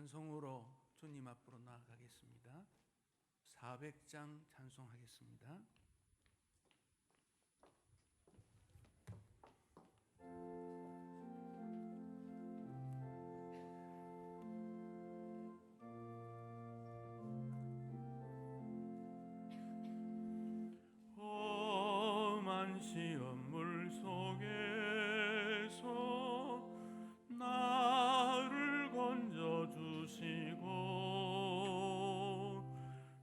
찬송으로 주님 앞으로 나아가겠습니다. 400장 찬송하겠습니다. 험한 시험물 속에서 나를 건져주시고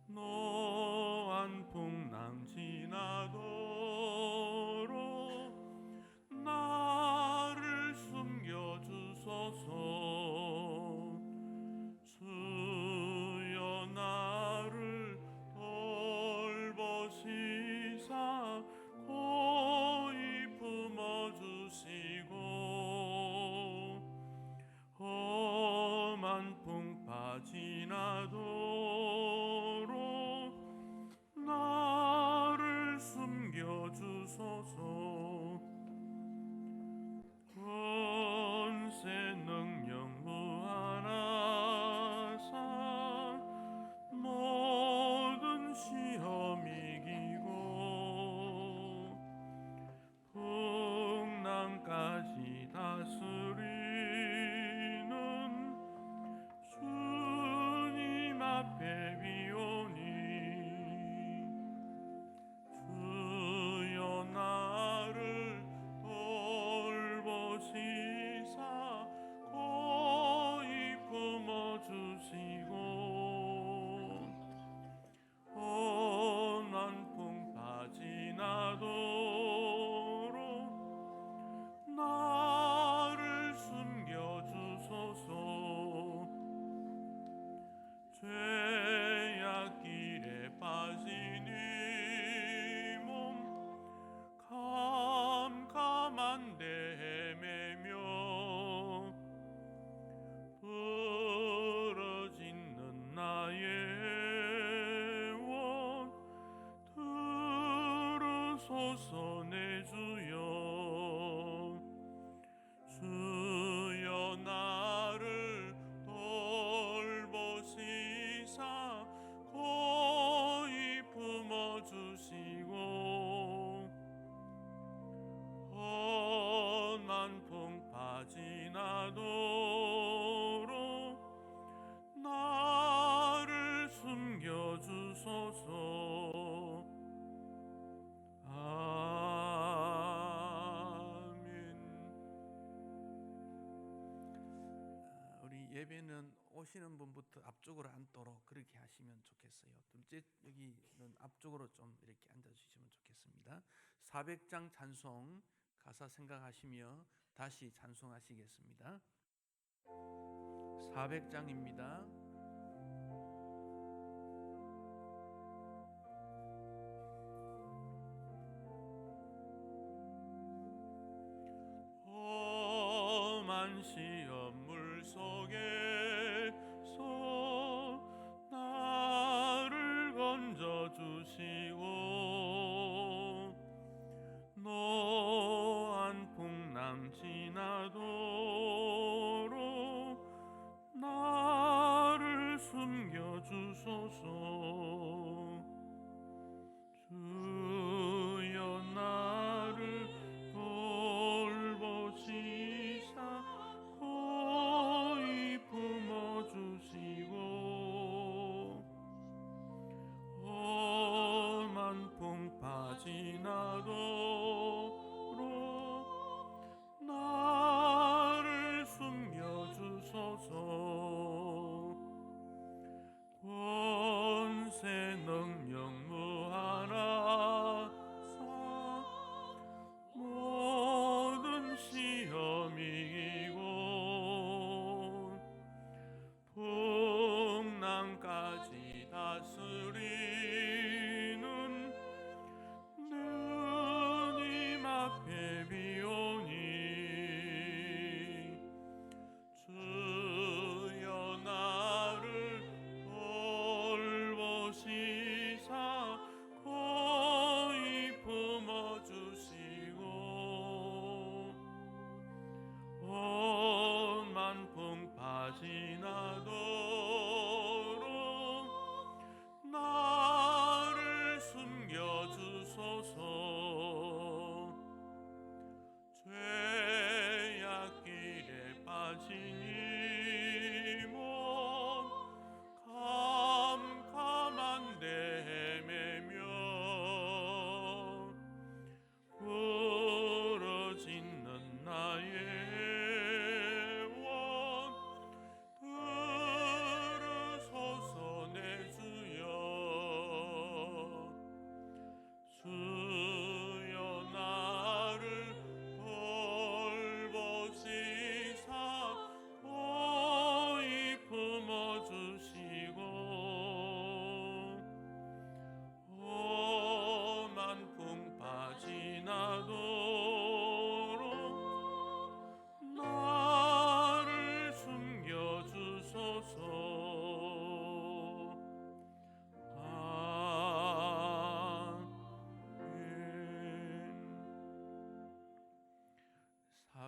노한 풍랑 지나도록 나를 숨겨주소서. 주여 나를 돌보시사 고이 품어주시고 험한 풍파 지나도록 나를 숨겨주소서. 권세 능력 무한하사 모든 시험 이기고 풍랑까지 다스리는 주님 앞에 비오니 주여 나를 돌보시사 고이 품어주시고 험한 풍파 지나도록 나를 숨겨주소서. 죄악길에 빠진 이 몸 캄캄한데 헤매며 부러지는 나의 원 들으소서. 내 주여 주여 나를 돌보시사 고이 품어주시고 험한 풍파 지나도록 나를 숨겨주소서. 아멘. 우리 예배는 오시는 분부터 앞쪽으로 앉도록 그렇게 하시면 좋겠어요. 둘째, 여기는 앞쪽으로 좀 이렇게 앉아주시면 좋겠습니다. 400장 찬송 가사 생각하시며 다시 찬송하시겠습니다. 400장입니다. 험한 시험물 속에서 나를 건져주시고 노한 풍랑 지나도록 나를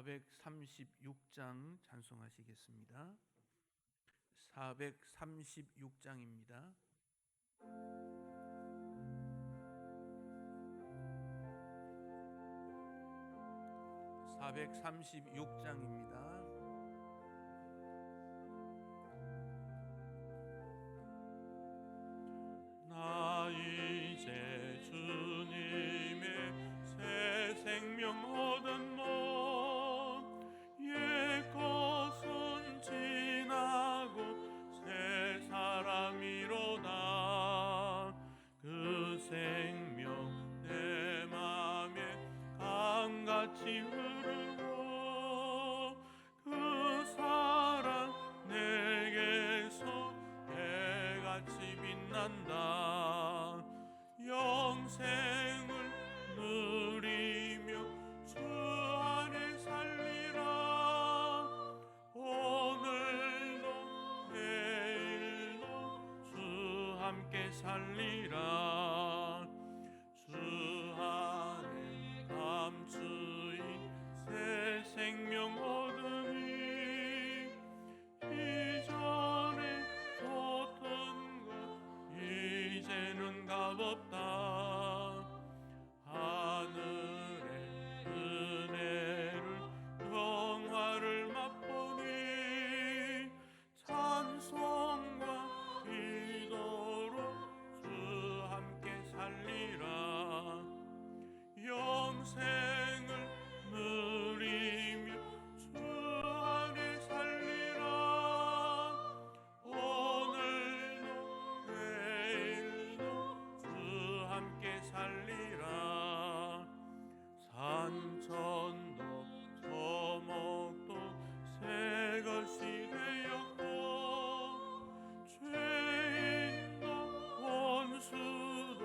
436장 찬송하시겠습니다. 436장입니다. 436장입니다. 나 이제 주님의 새 생명 얻은 옛 것은 지나고 새 사람이로다. 그 생명 내 맘에 강같이 흐르고 그 사랑 내게서 해같이 빛난다. 영생을 누리며 주 안에 살리라. 오늘도 내일도 주 함께 살리라. 주 안에 감추인 새 생명 얻으니 이전에 뒀던 것 이제는 값없다. 하늘의 은혜를 영화를 맛보니 찬송과 기도로 주 함께 살리라. 영생을 누리며 주 안에 살리라. 오늘도 내일도 주 함께 살리라. 산천도 서목도 새 것이 되었고 죄인도 원수도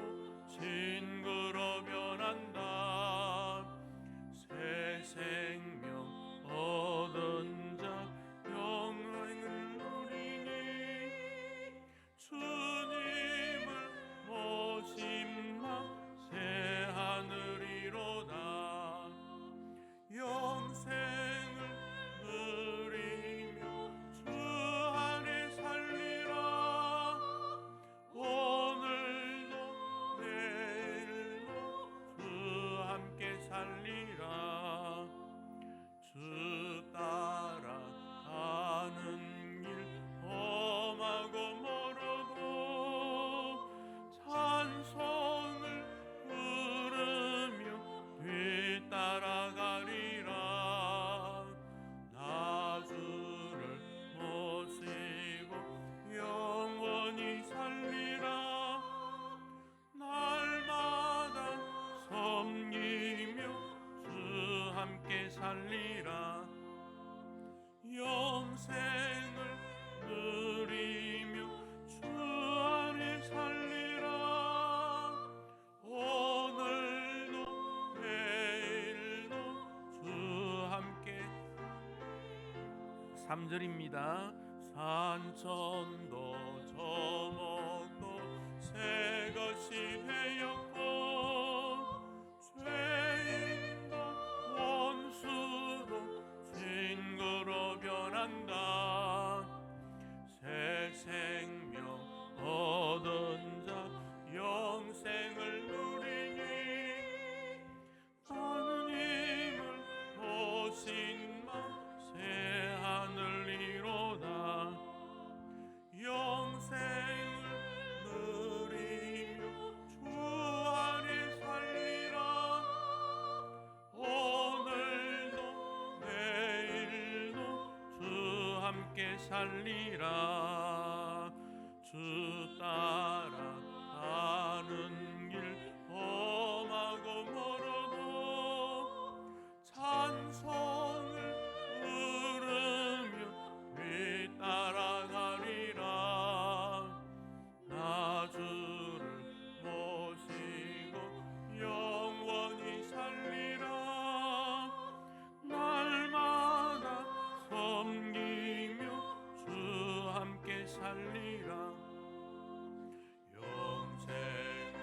친구로 변한다. 새 생명 얻은 자 영생을 누리니 주님을 모심마 새 하늘이로다. 영생을 누리며 주 안에 살리라. 오늘도 내일도 주 함께 살리라. 주 따라가는 길 험하고 멀어도 찬송을 부르며 뒤따라가리라. 나 주를 모시고 영원히 살리라. 날마다 섬기며 주 함께 살리라. 영생을 누리며 주 안에 살리라. 오늘도 내일도 주 함께. 3절입니다. 산천도 저목도 새 것이 되었고 죄인도 원수도 친구로 변한다. 새 생명 얻은 자 영생을 누리니 하느님을 모신 마 새 하늘이로다. 영생을 누리며 주 안에 살리라. 오늘도 내일도 주 함께 살리라. 주 따라가는 길 험하고 멀어도 찬송을 부르며 뒤따라가리라. 나 주를 모시고 영원히 살리라. 날마다 섬기며 주 함께 살리라. 영생을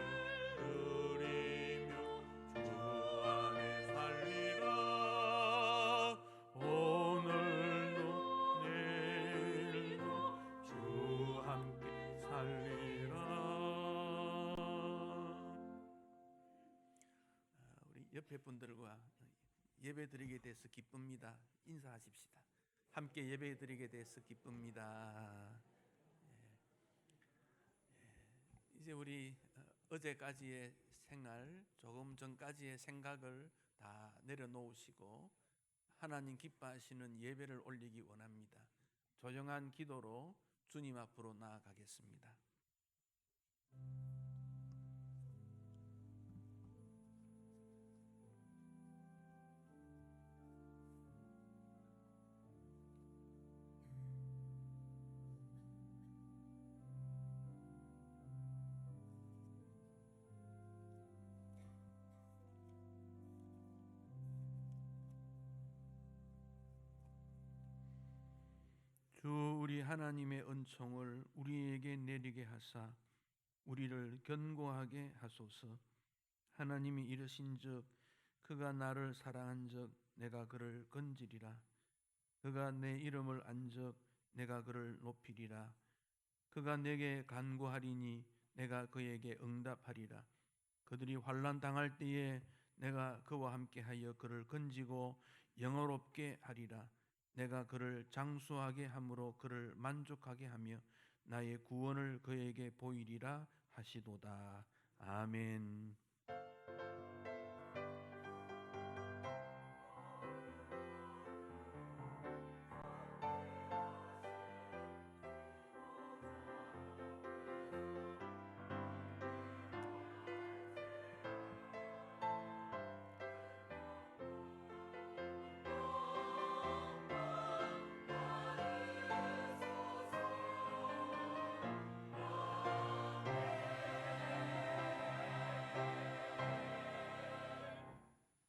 누리며 주 안에 살리라. 옆에 분들과 예배드리게 돼서 기쁩니다. 인사하십시다. 함께 예배드리게 돼서 기쁩니다. 이제 우리 어제까지의 생활, 조금 전까지의 생각을 다 내려놓으시고 하나님 기뻐하시는 예배를 올리기 원합니다. 조용한 기도로 주님 앞으로 나아가겠습니다. 주 우리 하나님의 은총을 우리에게 내리게 하사 우리를 견고하게 하소서. 하나님이 이르신즉 그가 나를 사랑한즉 내가 그를 건지리라. 그가 내 이름을 안즉 내가 그를 높이리라. 그가 내게 간구하리니 내가 그에게 응답하리라. 그들이 환난 당할 때에 내가 그와 함께하여 그를 건지고 영화롭게 하리라. 내가 그를 장수하게 함으로 그를 만족하게 하며 나의 구원을 그에게 보이리라 하시도다. 아멘.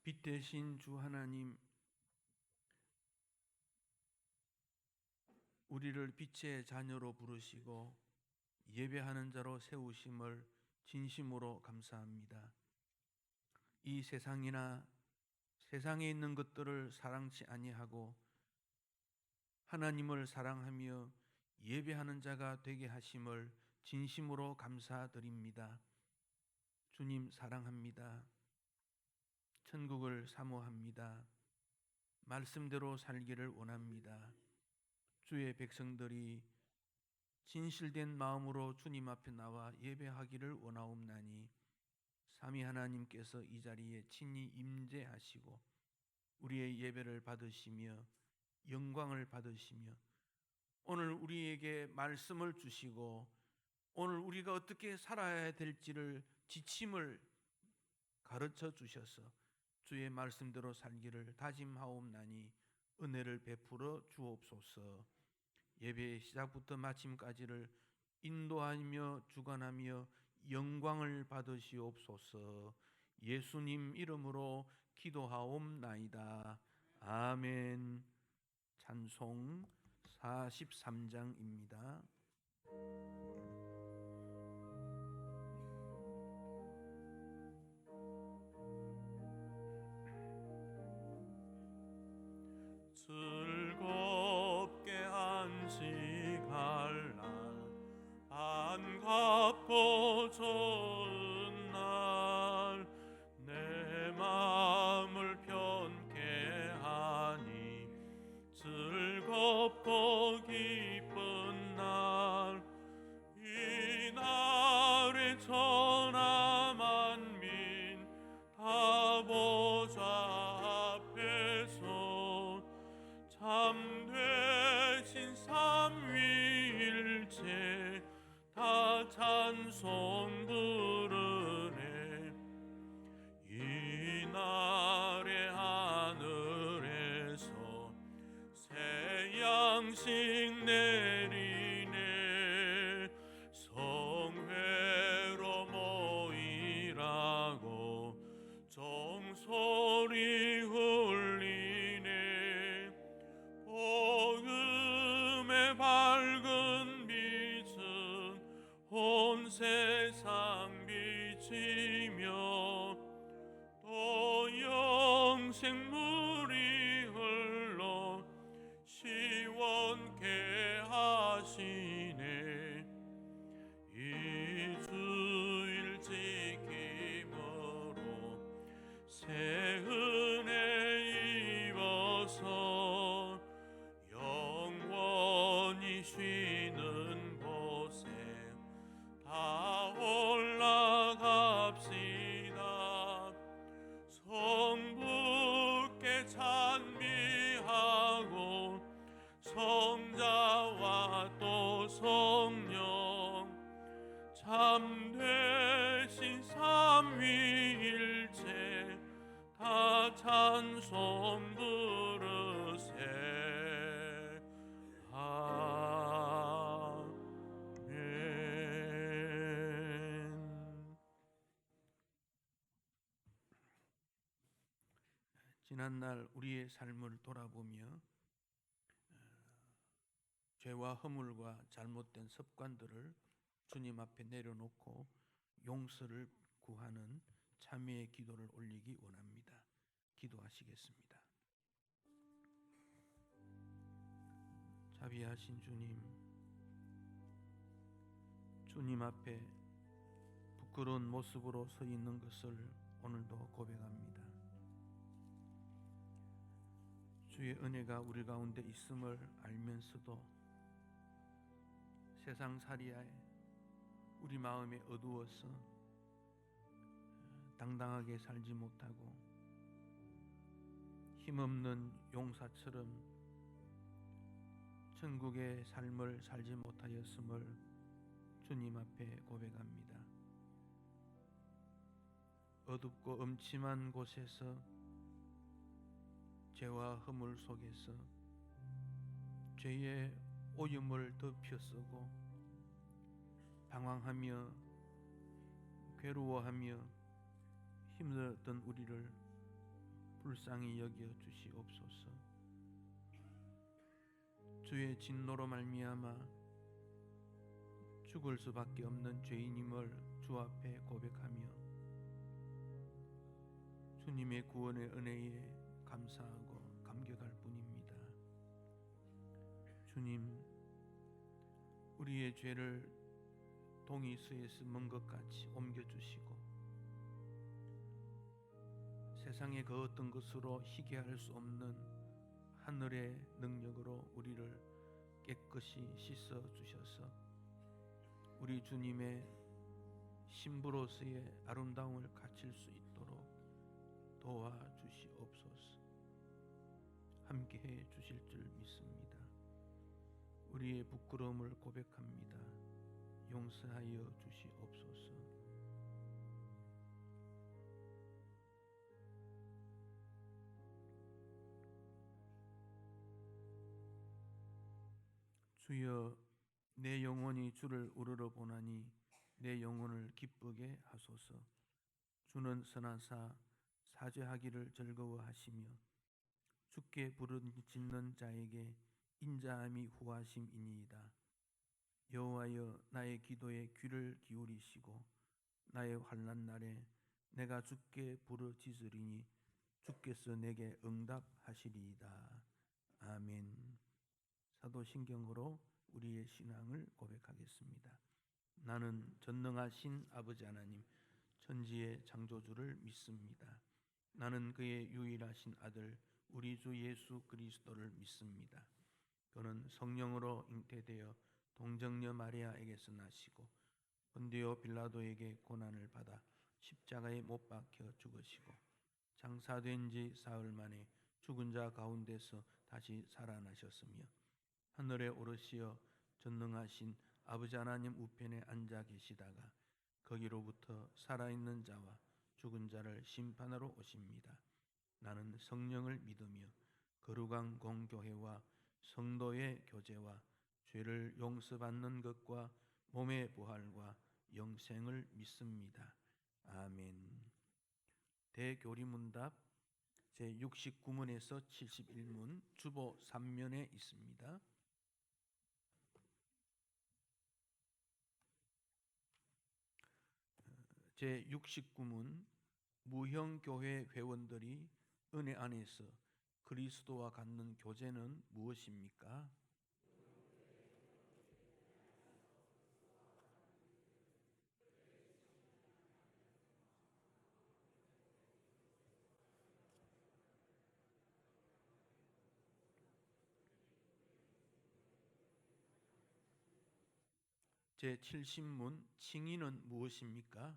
빛 대신 주 하나님, 우리를 빛의 자녀로 부르시고 예배하는 자로 세우심을 진심으로 감사합니다. 이 세상이나 세상에 있는 것들을 사랑치 아니하고 하나님을 사랑하며 예배하는 자가 되게 하심을 진심으로 감사드립니다. 주님 사랑합니다. 천국을 사모합니다. 말씀대로 살기를 원합니다. 주의 백성들이 진실된 마음으로 주님 앞에 나와 예배하기를 원하옵나니 삼위 하나님께서 이 자리에 친히 임재하시고 우리의 예배를 받으시며 영광을 받으시며 오늘 우리에게 말씀을 주시고 오늘 우리가 어떻게 살아야 될지를 지침을 가르쳐 주셔서 주의 말씀대로 살기를 다짐하옵나니 은혜를 베풀어 주옵소서. 예배의 시작부터 마침까지를 인도하며 주관하며 영광을 받으시옵소서. 예수님 이름으로 기도하옵나이다. 아멘. 찬송 43장입니다. 즐겁게 안식할 날 반갑고 좋은 날 내 마음을 편케 하니 즐겁고 기쁜 날 이 날에 천하 만민 다 보좌 앞에서 참되신 삼위일체 다 찬송 부르네. 이 날의 하늘에서 새 양식 내리네. 성회로 모이라고 종소리 울리네. 복음의 밝은 빛은 온 세상 비치며 또 영생물이 흘러 시원케 하시네. 이 주일 지킴으로 새 다 찬송 부르세. 아멘. 지난날 우리의 삶을 돌아보며 죄와 허물과 잘못된 습관들을 주님 앞에 내려놓고 용서를 구하는 참회의 기도를 올리기 원합니다. 기도하시겠습니다. 자비하신 주님 앞에 부끄러운 모습으로 서 있는 것을 오늘도 고백합니다. 주의 은혜가 우리 가운데 있음을 알면서도 세상살이에 우리 마음에 어두워서 당당하게 살지 못하고 힘없는 용사처럼 천국의 삶을 살지 못하였음을 주님 앞에 고백합니다. 어둡고 음침한 곳에서 죄와 허물 속에서 죄의 오염을 덮여쓰고 방황하며 괴로워하며 힘들었던 우리를 불쌍히 여겨 주시옵소서. 주의 진노로 말미암아 죽을 수밖에 없는 죄인임을 주 앞에 고백하며 주님의 구원의 은혜에 감사하고 감격할 뿐입니다. 주님, 우리의 죄를 동이수에 심은 것 같이 옮겨주시고 세상의 그 어떤 것으로 희게할 수 없는 하늘의 능력으로 우리를 깨끗이 씻어주셔서 우리 주님의 신부로서의 아름다움을 갖출 수 있도록 도와주시옵소서. 함께해 주실 줄 믿습니다. 우리의 부끄러움을 고백합니다. 용서하여 주시옵소서. 주여, 내 영혼이 주를 우러러 보나니 내 영혼을 기쁘게 하소서. 주는 선하사 사죄하기를 즐거워하시며 주께 부르짖는 자에게 인자함이 후하심이니이다. 여호와여, 나의 기도에 귀를 기울이시고 나의 환난 날에 내가 주께 부르짖으리니 주께서 내게 응답하시리이다. 아멘. 사도신경으로 우리의 신앙을 고백하겠습니다. 나는 전능하신 아버지 하나님, 천지의 창조주를 믿습니다. 나는 그의 유일하신 아들 우리 주 예수 그리스도를 믿습니다. 그는 성령으로 잉태되어 동정녀 마리아에게서 나시고 본디오 빌라도에게 고난을 받아 십자가에 못 박혀 죽으시고 장사된 지 사흘 만에 죽은 자 가운데서 다시 살아나셨으며 하늘에 오르시어 전능하신 아버지 하나님 우편에 앉아 계시다가 거기로부터 살아있는 자와 죽은 자를 심판하러 오십니다. 나는 성령을 믿으며 거룩한 공교회와 성도의 교제와 죄를 용서받는 것과 몸의 부활과 영생을 믿습니다. 아멘. 대교리문답 제69문에서 71문 주보 3면에 있습니다. 제69문 무형교회 회원들이 은혜 안에서 그리스도와 갖는 교제는 무엇입니까? 제70문 칭의는 무엇입니까?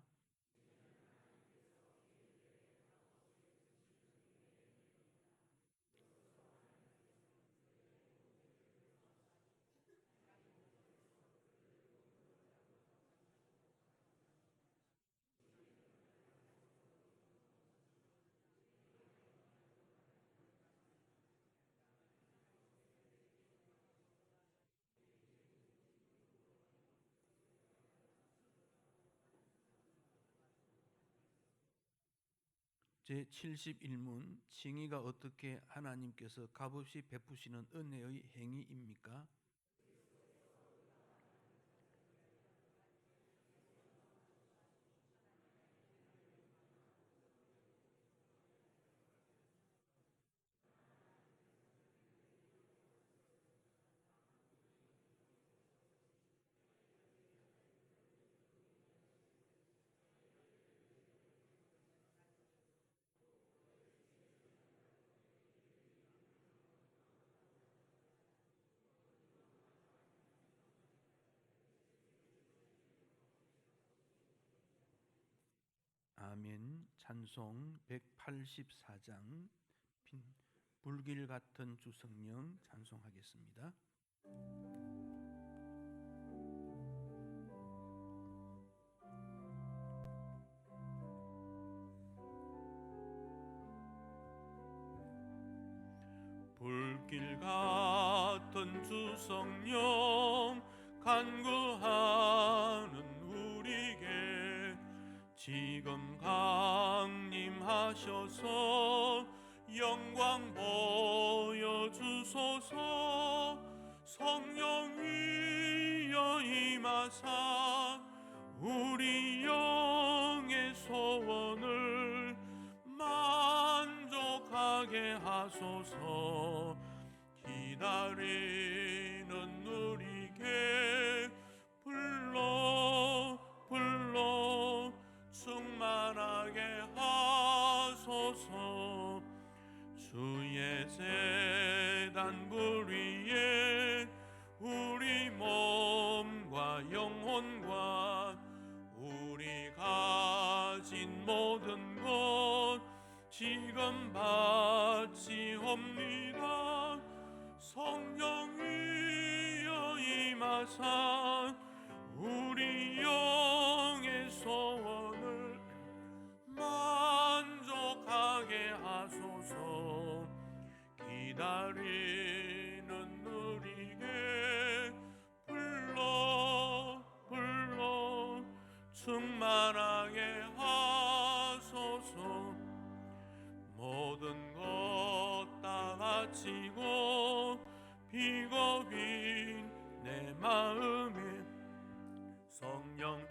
제71문 칭의가 어떻게 하나님께서 값없이 베푸시는 은혜의 행위입니까? 아멘. 찬송 184장 불길 같은 주 성령 찬송하겠습니다. 불길 같은 주 성령 간구하는 우리에게 지금 강림하셔서 영광 보여주소서. 성령 위여 임하사 우리 영의 소원을 만족하게 하소서. 기다리는 우리에게 불러 충만하게 하소서. 주의 제단불 위에 우리 몸과 영혼과 우리 가진 모든 것 지금 바치옵니다. 성령 위여 임하사 우리 영의 소원을 만족하게 하소서. 기다리는 우리에게 불러 충만하게 하소서. 모든 것 다 바치고 비겁인 내 마음에 성령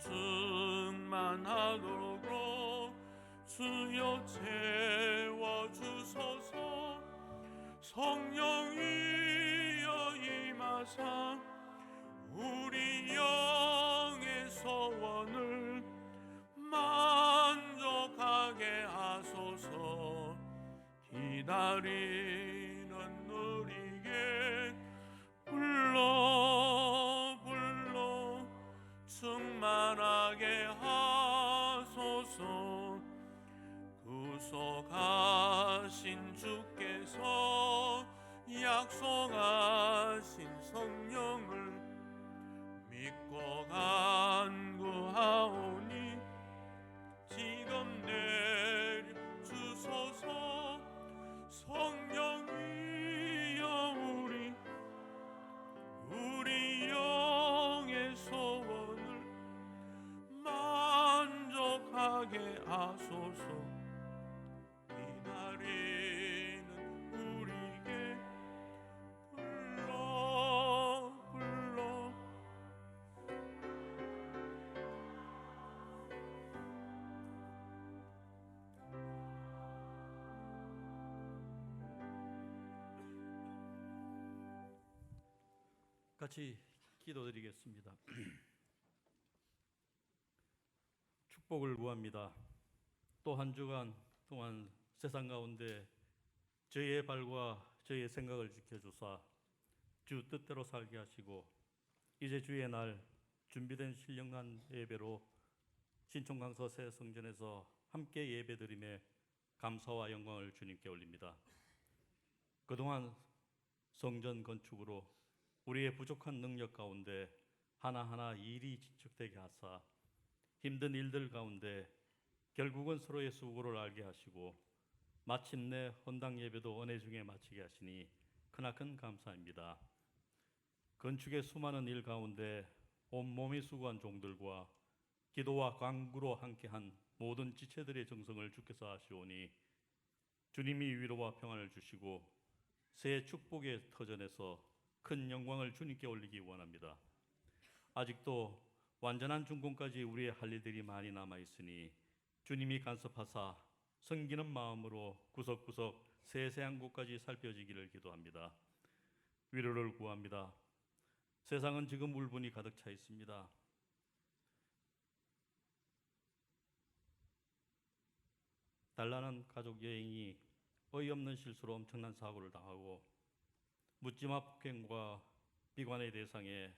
충만하도록 주여 채워주소서. 성령 위여 임하사 우리 영의 소원을 만족하게 하소서. 기다리는 우리에게 불러 충만하게 하소서. 구속하신 주께서 약속하신 성령을 믿고 간구하오니 지금 내려주소서. 성령 위여 우리 영의 소원을 만족하게 하소서. 기다리는 우리에게 불러 같이 기도드리겠습니다. 축복을 구합니다. 또 한 주간 동안 세상 가운데 저희의 발과 저희의 생각을 지켜주사 주 뜻대로 살게 하시고 이제 주의 날 준비된 신령한 예배로 신촌강서 새 성전에서 함께 예배드림에 감사와 영광을 주님께 올립니다. 그동안 성전 건축으로 우리의 부족한 능력 가운데 하나하나 일이 지축되게 하사 힘든 일들 가운데 결국은 서로의 수고를 알게 하시고 마침내 헌당 예배도 은혜 중에 마치게 하시니 크나큰 감사입니다. 건축의 수많은 일 가운데 온몸이 수고한 종들과 기도와 간구로 함께한 모든 지체들의 정성을 주께서 아시오니 주님이 위로와 평안을 주시고 새 축복의 터전에서 큰 영광을 주님께 올리기 원합니다. 아직도 완전한 중공까지 우리의 할 일들이 많이 남아 있으니 주님이 간섭하사 섬기는 마음으로 구석구석 세세한 곳까지 살펴지기를 기도합니다. 위로를 구합니다. 세상은 지금 울분이 가득 차 있습니다. 달라는 가족 여행이 어이없는 실수로 엄청난 사고를 당하고 묻지마 폭행과 비관의 대상에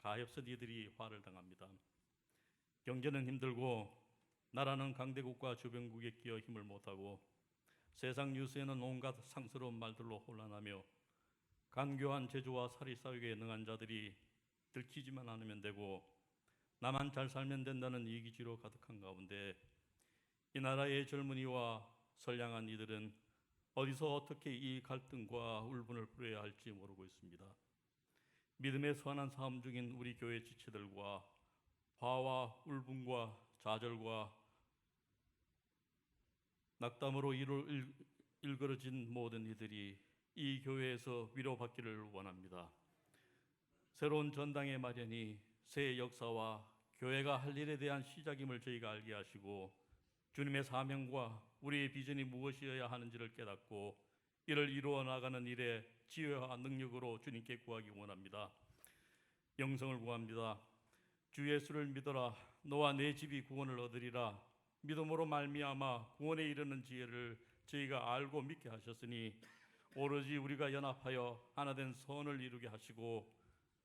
가엾은 이들이 화를 당합니다. 경제는 힘들고 나라는 강대국과 주변국에 끼어 힘을 못하고 세상 뉴스에는 온갖 상스러운 말들로 혼란하며 간교한 제주와 사리사욕에 능한 자들이 들키지만 않으면 되고 나만 잘 살면 된다는 이기주의로 가득한 가운데 이 나라의 젊은이와 선량한 이들은 어디서 어떻게 이 갈등과 울분을 풀어야 할지 모르고 있습니다. 믿음의 선한 삶 중인 우리 교회 지체들과 화와 울분과 좌절과 낙담으로 일그러진 모든 이들이 이 교회에서 위로받기를 원합니다. 새로운 전당의 마련이 새 역사와 교회가 할 일에 대한 시작임을 저희가 알게 하시고 주님의 사명과 우리의 비전이 무엇이어야 하는지를 깨닫고 이를 이루어 나가는 일에 지혜와 능력으로 주님께 구하기 원합니다. 영성을 구합니다. 주 예수를 믿어라. 너와 내 집이 구원을 얻으리라. 믿음으로 말미암아 구원에 이르는 지혜를 저희가 알고 믿게 하셨으니 오로지 우리가 연합하여 하나된 선을 이루게 하시고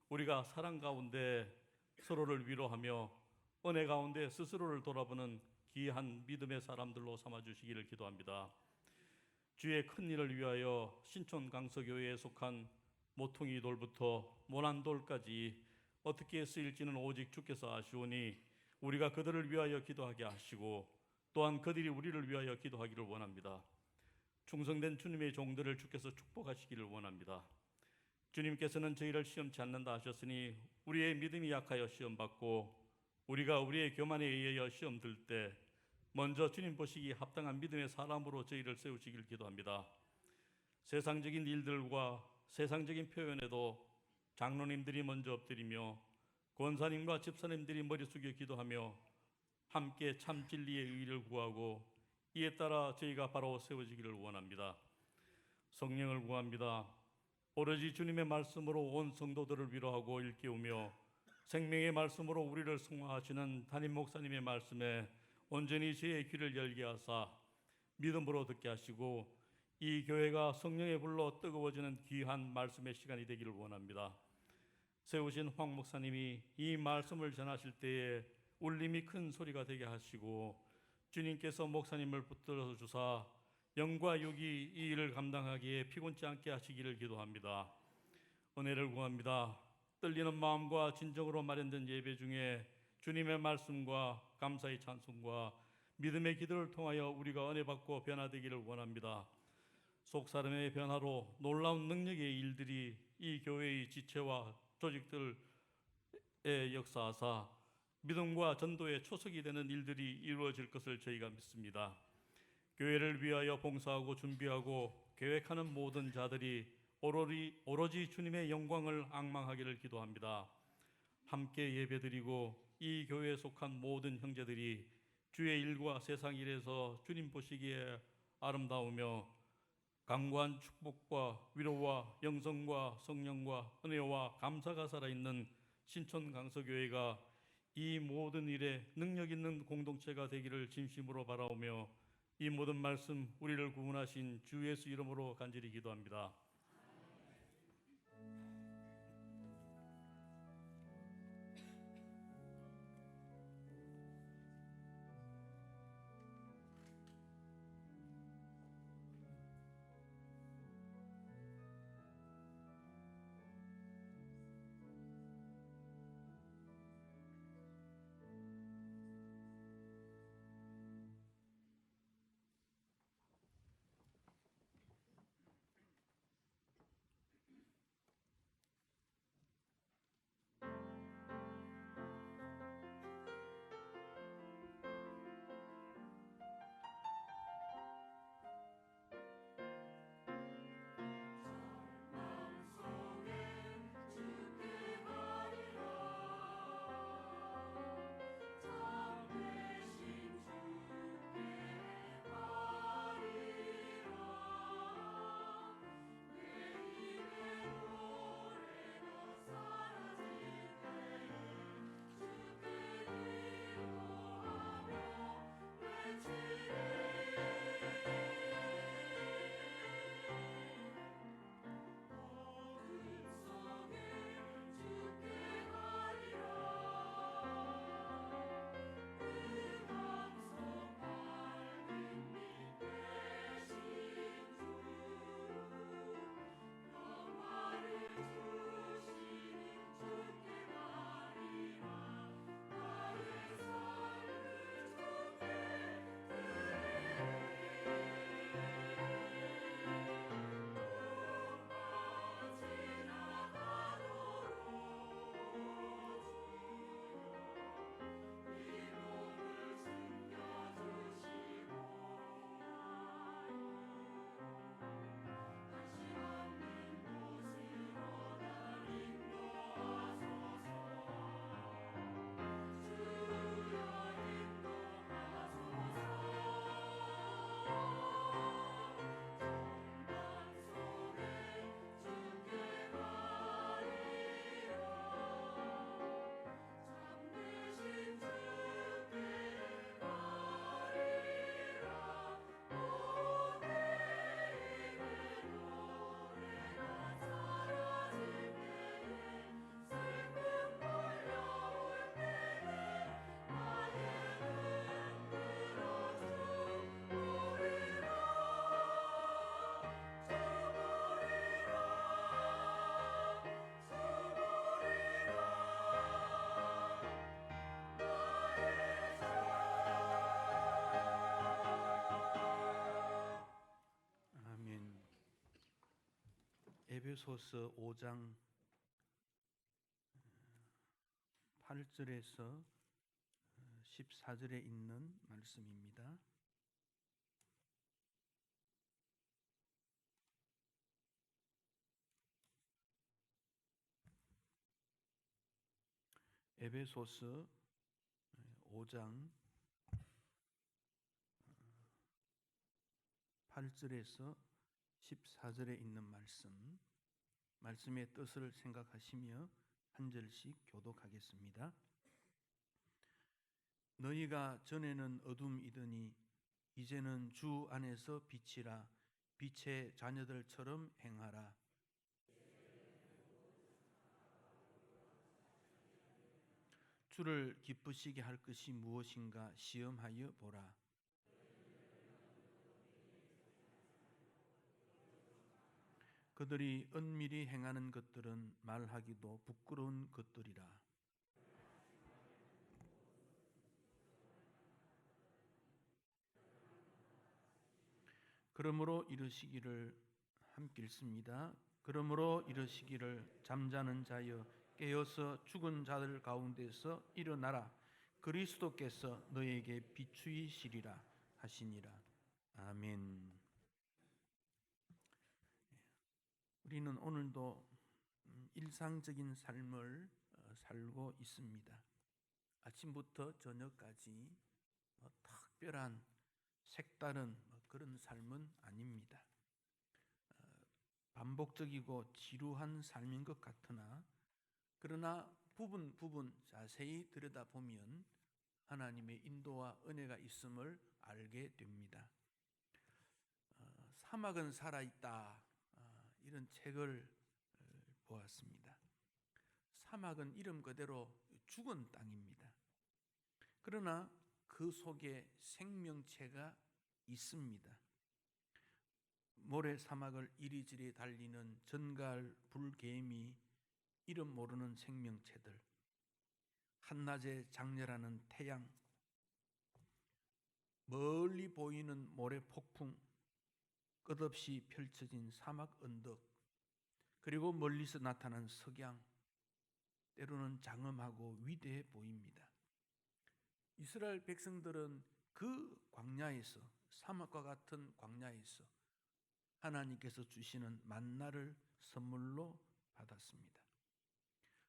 우리가 사랑 가운데 서로를 위로하며 은혜 가운데 스스로를 돌아보는 귀한 믿음의 사람들로 삼아주시기를 기도합니다. 주의 큰 일을 위하여 신촌 강서교회에 속한 모퉁이 돌부터 모난 돌까지 어떻게 쓰일지는 오직 주께서 아시오니 우리가 그들을 위하여 기도하게 하시고 또한 그들이 우리를 위하여 기도하기를 원합니다. 충성된 주님의 종들을 주께서 축복하시기를 원합니다. 주님께서는 저희를 시험치 않는다 하셨으니 우리의 믿음이 약하여 시험받고 우리가 우리의 교만에 의하여 시험 들 때 먼저 주님 보시기 합당한 믿음의 사람으로 저희를 세우시길 기도합니다. 세상적인 일들과 세상적인 표현에도 장로님들이 먼저 엎드리며 권사님과 집사님들이 머리 숙여 기도하며 함께 참 진리의 의를 구하고 이에 따라 저희가 바로 세워지기를 원합니다. 성령을 구합니다. 오로지 주님의 말씀으로 온 성도들을 위로하고 일깨우며 생명의 말씀으로 우리를 성화하시는 담임 목사님의 말씀에 온전히 저의 귀를 열게 하사 믿음으로 듣게 하시고 이 교회가 성령의 불로 뜨거워지는 귀한 말씀의 시간이 되기를 원합니다. 세우신 황 목사님이 이 말씀을 전하실 때에 울림이 큰 소리가 되게 하시고 주님께서 목사님을 붙들어 주사 영과 육이 이 일을 감당하기에 피곤치 않게 하시기를 기도합니다. 은혜를 구합니다. 떨리는 마음과 진정으로 마련된 예배 중에 주님의 말씀과 감사의 찬송과 믿음의 기도를 통하여 우리가 은혜 받고 변화되기를 원합니다. 속사람의 변화로 놀라운 능력의 일들이 이 교회의 지체와 조직들에 역사하사 믿음과 전도의 초석이 되는 일들이 이루어질 것을 저희가 믿습니다. 교회를 위하여 봉사하고 준비하고 계획하는 모든 자들이 오로지 주님의 영광을 앙망하기를 기도합니다. 함께 예배드리고 이 교회에 속한 모든 형제들이 주의 일과 세상 일에서 주님 보시기에 아름다우며 강구한 축복과 위로와 영성과 성령과 은혜와 감사가 살아있는 신촌 강서교회가 이 모든 일에 능력 있는 공동체가 되기를 진심으로 바라오며 이 모든 말씀 우리를 구원하신 주 예수 이름으로 간절히 기도합니다. 에베소서 5장 8절에서 14절에 있는 말씀입니다. 에베소서 5장 8절에서 14절에 있는 말씀의 뜻을 생각하시며 한 절씩 교독하겠습니다. 너희가 전에는 어둠이더니 이제는 주 안에서 빛이라. 빛의 자녀들처럼 행하라. 주를 기쁘시게 할 것이 무엇인가 시험하여 보라. 그들이 은밀히 행하는 것들은 말하기도 부끄러운 것들이라. 그러므로 이르시기를, 함께 읽습니다. 그러므로 이르시기를, 잠자는 자여 깨어서 죽은 자들 가운데서 일어나라. 그리스도께서 너에게 비추이시리라 하시니라. 아멘. 우리는 오늘도 일상적인 삶을 살고 있습니다. 아침부터 저녁까지 특별한 색다른 그런 삶은 아닙니다. 반복적이고 지루한 삶인 것 같으나, 그러나 부분 자세히 들여다보면 하나님의 인도와 은혜가 있음을 알게 됩니다. 사막은 살아있다, 이런 책을 보았습니다. 사막은 이름 그대로 죽은 땅입니다. 그러나 그 속에 생명체가 있습니다. 모래 사막을 이리저리 달리는 전갈 불개미, 이름 모르는 생명체들, 한낮에 장렬하는 태양, 멀리 보이는 모래 폭풍, 끝없이 펼쳐진 사막 언덕, 그리고 멀리서 나타난 석양, 때로는 장엄하고 위대해 보입니다. 이스라엘 백성들은 그 광야에서, 사막과 같은 광야에서 하나님께서 주시는 만나를 선물로 받았습니다.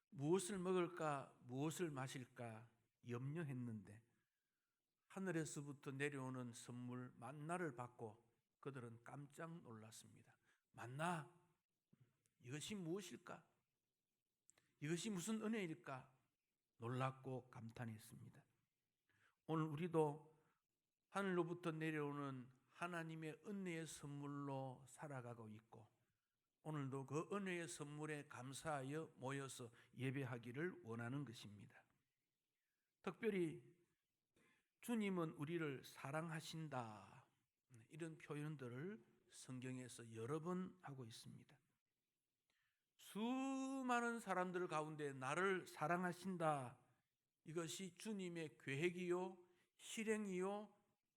무엇을 먹을까, 무엇을 마실까 염려했는데 하늘에서부터 내려오는 선물 만나를 받고 그들은 깜짝 놀랐습니다. 만나, 이것이 무엇일까? 이것이 무슨 은혜일까? 놀랍고 감탄했습니다. 오늘 우리도 하늘로부터 내려오는 하나님의 은혜의 선물로 살아가고 있고, 오늘도 그 은혜의 선물에 감사하여 모여서 예배하기를 원하는 것입니다. 특별히 주님은 우리를 사랑하신다, 이런 표현들을 성경에서 여러 번 하고 있습니다. 수많은 사람들 가운데 나를 사랑하신다, 이것이 주님의 계획이요 실행이요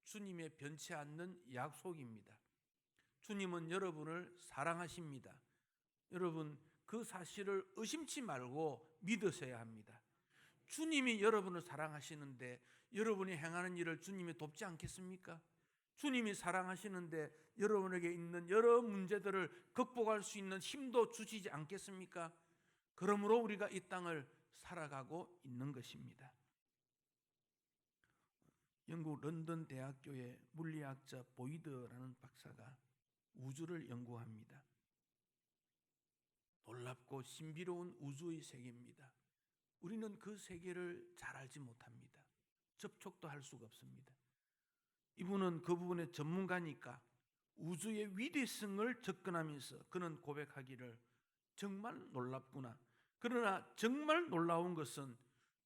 주님의 변치 않는 약속입니다. 주님은 여러분을 사랑하십니다. 여러분, 그 사실을 의심치 말고 믿으셔야 합니다. 주님이 여러분을 사랑하시는데 여러분이 행하는 일을 주님이 돕지 않겠습니까? 주님이 사랑하시는데 여러분에게 있는 여러 문제들을 극복할 수 있는 힘도 주시지 않겠습니까? 그러므로 우리가 이 땅을 살아가고 있는 것입니다. 영국 런던 대학교의 물리학자 보이드라는 박사가 우주를 연구합니다. 놀랍고 신비로운 우주의 세계입니다. 우리는 그 세계를 잘 알지 못합니다. 접촉도 할 수가 없습니다. 이분은 그 부분의 전문가니까 우주의 위대성을 접근하면서 그는 고백하기를, 정말 놀랍구나. 그러나 정말 놀라운 것은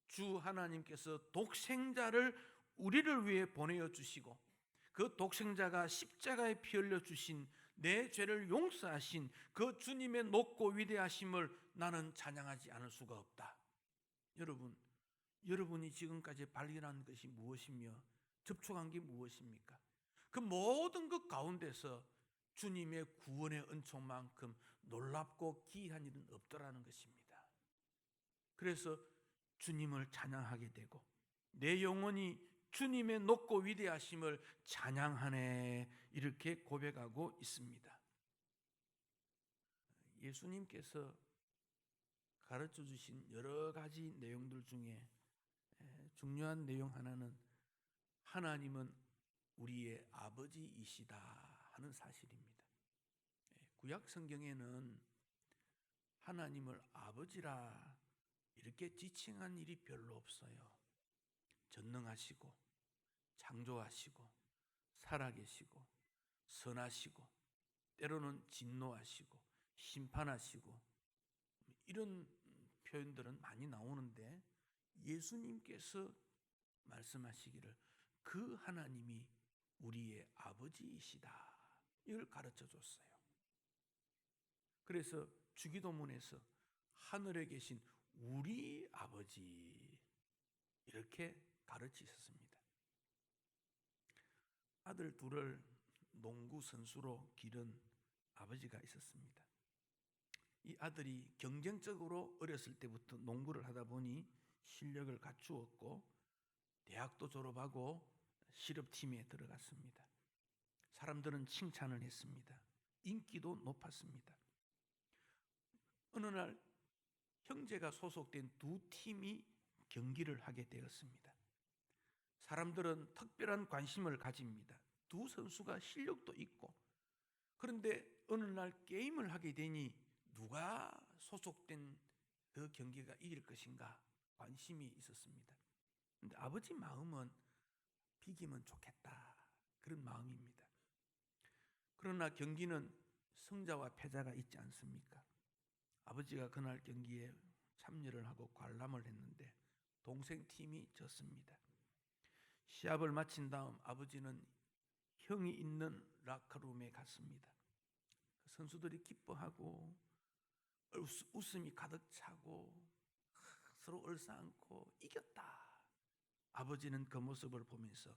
주 하나님께서 독생자를 우리를 위해 보내어 주시고, 그 독생자가 십자가에 피 흘려 주신 내 죄를 용서하신 그 주님의 높고 위대하심을 나는 찬양하지 않을 수가 없다. 여러분이 지금까지 발견한 것이 무엇이며 접촉한 게 무엇입니까? 그 모든 것 가운데서 주님의 구원의 은총만큼 놀랍고 기이한 일은 없더라는 것입니다. 그래서 주님을 찬양하게 되고 내 영혼이 주님의 높고 위대하심을 찬양하네 이렇게 고백하고 있습니다. 예수님께서 가르쳐 주신 여러 가지 내용들 중에 중요한 내용 하나는 하나님은 우리의 아버지이시다 하는 사실입니다. 구약 성경에는 하나님을 아버지라 이렇게 지칭한 일이 별로 없어요. 전능하시고 창조하시고 살아계시고 선하시고 때로는 진노하시고 심판하시고 이런 표현들은 많이 나오는데 예수님께서 말씀하시기를 그 하나님이 우리의 아버지이시다 이걸 가르쳐 줬어요. 그래서 주기도문에서 하늘에 계신 우리 아버지 이렇게 가르치셨습니다. 아들 둘을 농구 선수로 기른 아버지가 있었습니다. 이 아들이 경쟁적으로 어렸을 때부터 농구를 하다 보니 실력을 갖추었고 대학도 졸업하고 실업팀에 들어갔습니다. 사람들은 칭찬을 했습니다. 인기도 높았습니다. 어느 날 형제가 소속된 두 팀이 경기를 하게 되었습니다. 사람들은 특별한 관심을 가집니다. 두 선수가 실력도 있고 그런데 어느 날 게임을 하게 되니 누가 소속된 그 경기가 이길 것인가 관심이 있었습니다. 그런데 아버지 마음은 비기면 좋겠다 그런 마음입니다. 그러나 경기는 승자와 패자가 있지 않습니까? 아버지가 그날 경기에 참여를 하고 관람을 했는데 동생 팀이 졌습니다. 시합을 마친 다음 아버지는 형이 있는 라커룸에 갔습니다. 선수들이 기뻐하고 웃음이 가득 차고 서로 얼싸안고 이겼다. 아버지는 그 모습을 보면서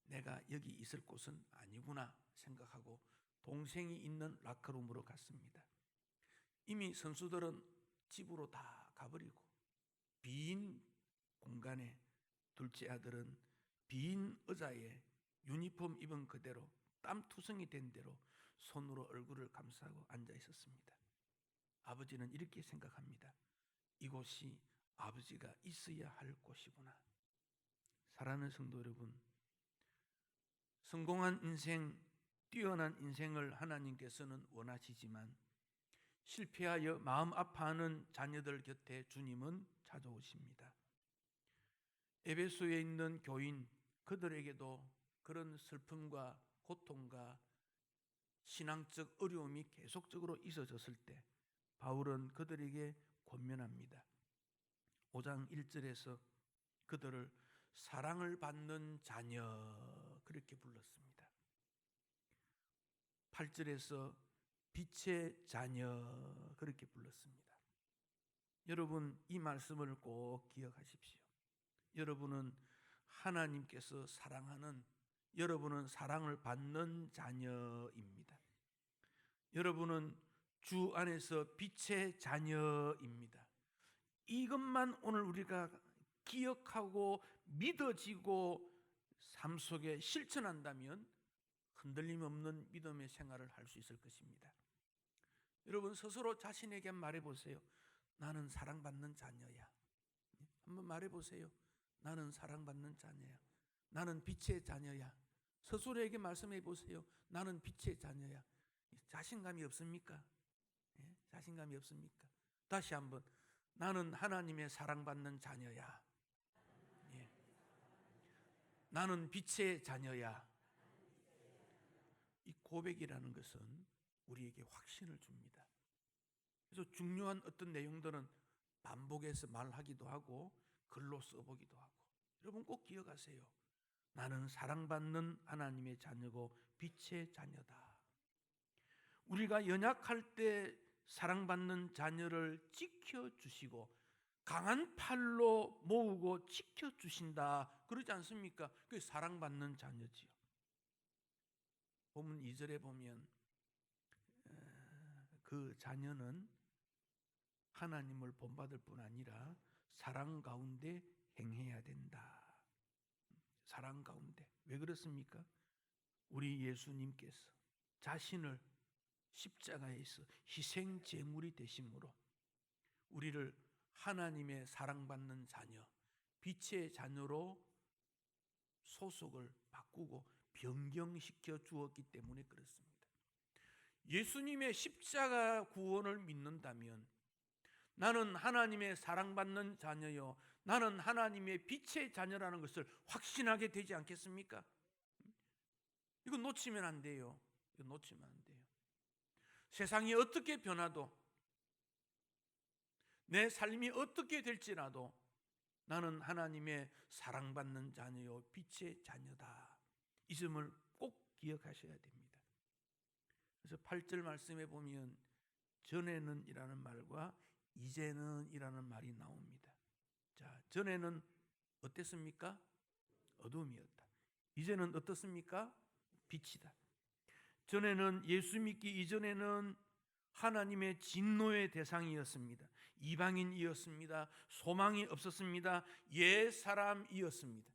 내가 여기 있을 곳은 아니구나 생각하고 동생이 있는 라커룸으로 갔습니다. 이미 선수들은 집으로 다 가버리고 빈 공간에 둘째 아들은 빈 의자에 유니폼 입은 그대로 땀투성이 된 대로 손으로 얼굴을 감싸고 앉아 있었습니다. 아버지는 이렇게 생각합니다. 이곳이 아버지가 있어야 할 곳이구나. 사랑하는 성도 여러분, 성공한 인생, 뛰어난 인생을 하나님께서는 원하시지만 실패하여 마음 아파하는 자녀들 곁에 주님은 찾아오십니다. 에베소에 있는 교인 그들에게도 그런 슬픔과 고통과 신앙적 어려움이 계속적으로 있어졌을 때 바울은 그들에게 권면합니다. 5장 1절에서 그들을 사랑을 받는 자녀 그렇게 불렀습니다. 8절에서 빛의 자녀 그렇게 불렀습니다. 여러분 이 말씀을 꼭 기억하십시오. 여러분은 하나님께서 사랑하는 여러분은 사랑을 받는 자녀입니다. 여러분은 주 안에서 빛의 자녀입니다. 이것만 오늘 우리가 기억하고 믿어지고 삶 속에 실천한다면 흔들림 없는 믿음의 생활을 할 수 있을 것입니다. 여러분 스스로 자신에게 말해보세요. 나는 사랑받는 자녀야. 한번 말해보세요. 나는 사랑받는 자녀야. 나는 빛의 자녀야. 스스로에게 말씀해보세요. 나는 빛의 자녀야. 자신감이 없습니까? 자신감이 없습니까? 다시 한번 나는 하나님의 사랑받는 자녀야. 나는 빛의 자녀야. 이 고백이라는 것은 우리에게 확신을 줍니다. 그래서 중요한 어떤 내용들은 반복해서 말하기도 하고 글로 써보기도 하고 여러분 꼭 기억하세요. 나는 사랑받는 하나님의 자녀고 빛의 자녀다. 우리가 연약할 때 사랑받는 자녀를 지켜주시고 강한 팔로 모으고 지켜주신다 그러지 않습니까? 그게 사랑받는 자녀지요. 본문 2절에 보면 그 자녀는 하나님을 본받을 뿐 아니라 사랑 가운데 행해야 된다. 사랑 가운데. 왜 그렇습니까? 우리 예수님께서 자신을 십자가에서 희생 제물이 되심으로 우리를 하나님의 사랑받는 자녀, 빛의 자녀로 소속을 바꾸고 변경시켜 주었기 때문에 그렇습니다. 예수님의 십자가 구원을 믿는다면 나는 하나님의 사랑받는 자녀요, 나는 하나님의 빛의 자녀라는 것을 확신하게 되지 않겠습니까? 이거 놓치면 안 돼요. 이거 놓치면 안 돼요. 세상이 어떻게 변화도, 내 삶이 어떻게 될지라도 나는 하나님의 사랑받는 자녀요, 빛의 자녀다. 이 점을 꼭 기억하셔야 됩니다. 그래서 8절 말씀에 보면 전에는 이라는 말과 이제는 이라는 말이 나옵니다. 자, 전에는 어땠습니까? 어둠이었다. 이제는 어떻습니까? 빛이다. 전에는 예수 믿기 이전에는 하나님의 진노의 대상이었습니다. 이방인이었습니다. 소망이 없었습니다. 옛 사람이었습니다.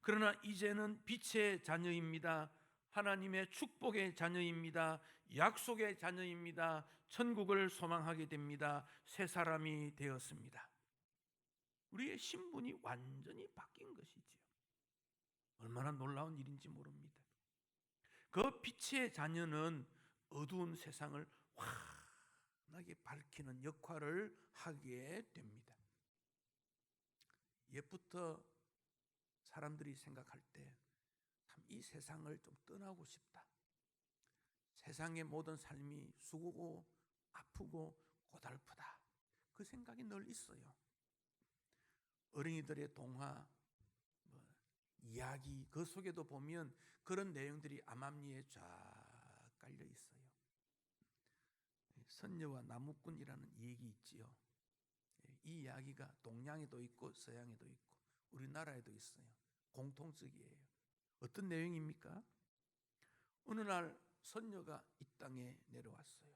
그러나 이제는 빛의 자녀입니다. 하나님의 축복의 자녀입니다. 약속의 자녀입니다. 천국을 소망하게 됩니다. 새 사람이 되었습니다. 우리의 신분이 완전히 바뀐 것이지요. 얼마나 놀라운 일인지 모릅니다. 그 빛의 자녀는 어두운 세상을 환하게 밝히는 역할을 하게 됩니다. 옛부터 사람들이 생각할 때 참 이 세상을 좀 떠나고 싶다. 세상의 모든 삶이 수고고 아프고 고달프다. 그 생각이 늘 있어요. 어린이들의 동화, 이야기 그 속에도 보면 그런 내용들이 암암리에 쫙 깔려 있어요. 선녀와 나무꾼이라는 얘기 있지요. 이 이야기가 동양에도 있고 서양에도 있고 우리나라에도 있어요. 공통적이에요. 어떤 내용입니까? 어느 날 선녀가 이 땅에 내려왔어요.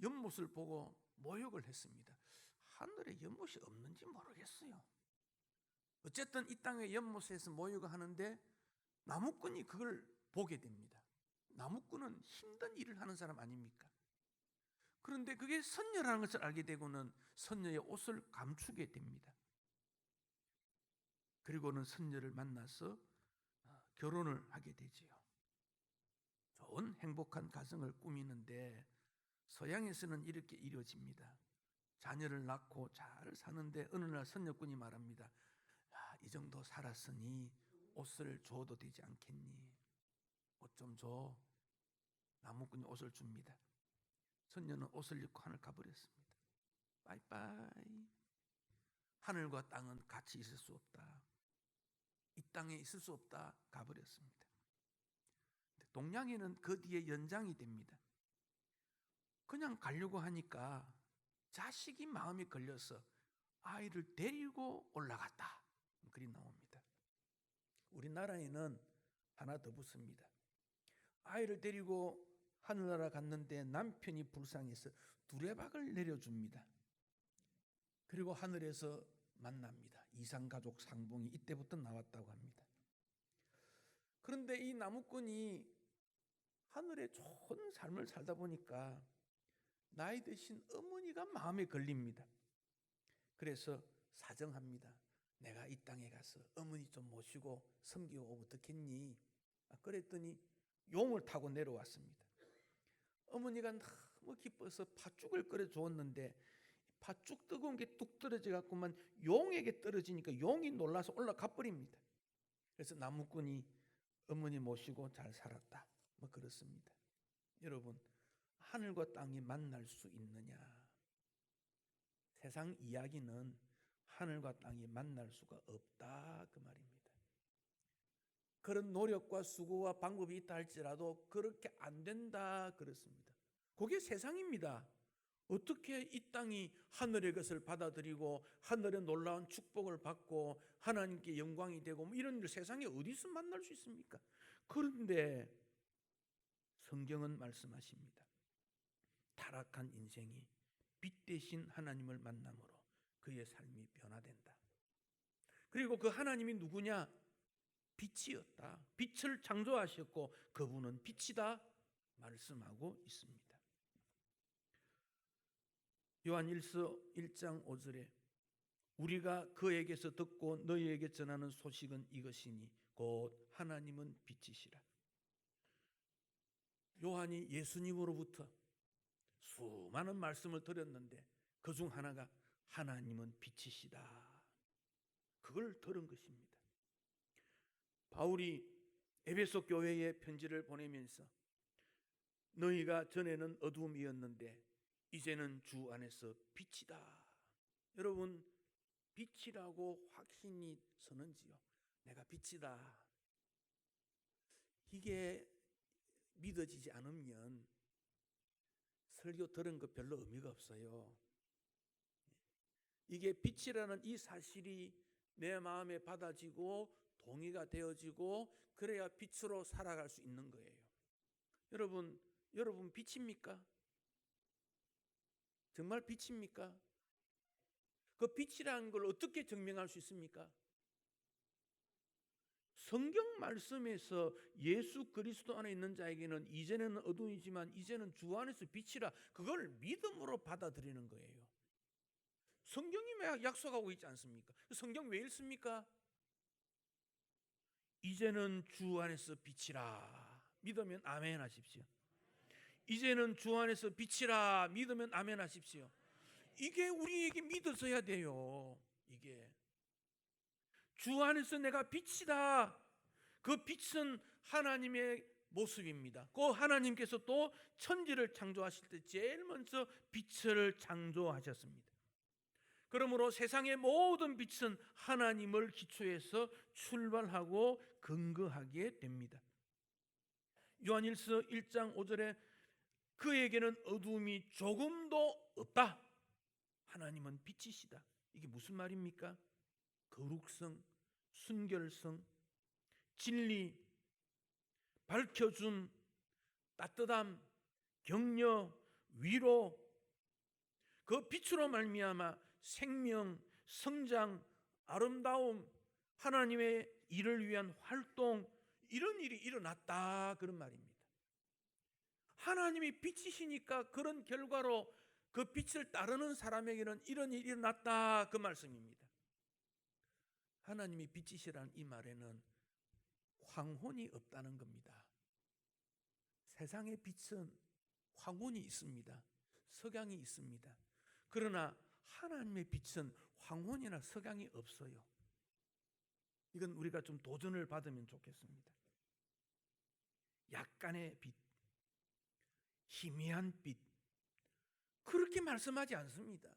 연못을 보고 모욕을 했습니다. 하늘에 연못이 없는지 모르겠어요. 어쨌든 이 땅의 연못에서 모욕을 하는데 나무꾼이 그걸 보게 됩니다. 나무꾼은 힘든 일을 하는 사람 아닙니까? 그런데 그게 선녀라는 것을 알게 되고는 선녀의 옷을 감추게 됩니다. 그리고는 선녀를 만나서 결혼을 하게 되지요. 좋은 행복한 가정을 꾸미는데 서양에서는 이렇게 이루어집니다. 자녀를 낳고 잘 사는데 어느 날 선녀꾼이 말합니다. 이 정도 살았으니 옷을 줘도 되지 않겠니? 옷 좀 줘. 나무꾼이 옷을 줍니다. 선녀는 옷을 입고 하늘 가버렸습니다. 빠이빠이. 하늘과 땅은 같이 있을 수 없다. 이 땅에 있을 수 없다. 가버렸습니다. 동양에는 그 뒤에 연장이 됩니다. 그냥 가려고 하니까 자식이 마음에 걸려서 아이를 데리고 올라갔다. 글이 나옵니다. 우리나라에는 하나 더 붙습니다. 아이를 데리고 하늘나라 갔는데 남편이 불쌍해서 두레박을 내려줍니다. 그리고 하늘에서 만납니다. 이상가족 상봉이 이때부터 나왔다고 합니다. 그런데 이 나무꾼이 하늘에 좋은 삶을 살다 보니까 나이 드신 어머니가 마음에 걸립니다. 그래서 사정합니다. 내가 이 땅에 가서 어머니 좀 모시고 섬기고 오면 어떻겠니? 그랬더니 용을 타고 내려왔습니다. 어머니가 너무 기뻐서 팥죽을 끓여 주었는데 팥죽 뜨거운 게 뚝 떨어져 갖고만 용에게 떨어지니까 용이 놀라서 올라가 버립니다. 그래서 나무꾼이 어머니 모시고 잘 살았다. 그렇습니다. 여러분, 하늘과 땅이 만날 수 있느냐? 세상 이야기는 하늘과 땅이 만날 수가 없다 그 말입니다. 그런 노력과 수고와 방법이 있다 할지라도 그렇게 안 된다 그렇습니다. 그게 세상입니다. 어떻게 이 땅이 하늘의 것을 받아들이고 하늘의 놀라운 축복을 받고 하나님께 영광이 되고 이런 일 세상에 어디서 만날 수 있습니까? 그런데 성경은 말씀하십니다. 타락한 인생이 빛 대신 하나님을 만남으로 그의 삶이 변화된다. 그리고 그 하나님이 누구냐? 빛이었다. 빛을 창조하셨고 그분은 빛이다 말씀하고 있습니다. 요한 1장 5절에 우리가 그에게서 듣고 너희에게 전하는 소식은 이것이니 곧 하나님은 빛이시라. 요한이 예수님으로부터 수많은 말씀을 들었는데 그중 하나가 하나님은 빛이시다. 그걸 들은 것입니다. 바울이 에베소 교회에 편지를 보내면서 너희가 전에는 어둠이었는데 이제는 주 안에서 빛이다. 여러분, 빛이라고 확신이 서는지요? 내가 빛이다. 이게 믿어지지 않으면 설교 들은 거 별로 의미가 없어요. 이게 빛이라는 이 사실이 내 마음에 받아지고 동의가 되어지고 그래야 빛으로 살아갈 수 있는 거예요. 여러분 빛입니까? 정말 빛입니까? 그 빛이라는 걸 어떻게 증명할 수 있습니까? 성경 말씀에서 예수 그리스도 안에 있는 자에게는 이전에는 어둠이지만 이제는 주 안에서 빛이라, 그걸 믿음으로 받아들이는 거예요. 성경이 약속하고 있지 않습니까? 성경 왜 읽습니까? 이제는 주 안에서 빛이라. 믿으면 아멘 하십시오. 이제는 주 안에서 빛이라. 믿으면 아멘 하십시오. 이게 우리에게 믿어져야 돼요. 이게 주 안에서 내가 빛이다. 그 빛은 하나님의 모습입니다. 그 하나님께서 또 천지를 창조하실 때 제일 먼저 빛을 창조하셨습니다. 그러므로 세상의 모든 빛은 하나님을 기초해서 출발하고 근거하게 됩니다. 요한일서 1장 5절에 그에게는 어둠이 조금도 없다. 하나님은 빛이시다. 이게 무슨 말입니까? 거룩성, 순결성, 진리, 밝혀준 따뜻함, 격려, 위로, 그 빛으로 말미암아 생명, 성장, 아름다움, 하나님의 일을 위한 활동, 이런 일이 일어났다, 그런 말입니다. 하나님이 빛이시니까 그런 결과로 그 빛을 따르는 사람에게는 이런 일이 일어났다, 그 말씀입니다. 하나님이 빛이시라는 이 말에는 황혼이 없다는 겁니다. 세상의 빛은 황혼이 있습니다. 석양이 있습니다. 그러나 하나님의 빛은 황혼이나 석양이 없어요. 이건 우리가 좀 도전을 받으면 좋겠습니다. 약간의 빛, 희미한 빛, 그렇게 말씀하지 않습니다.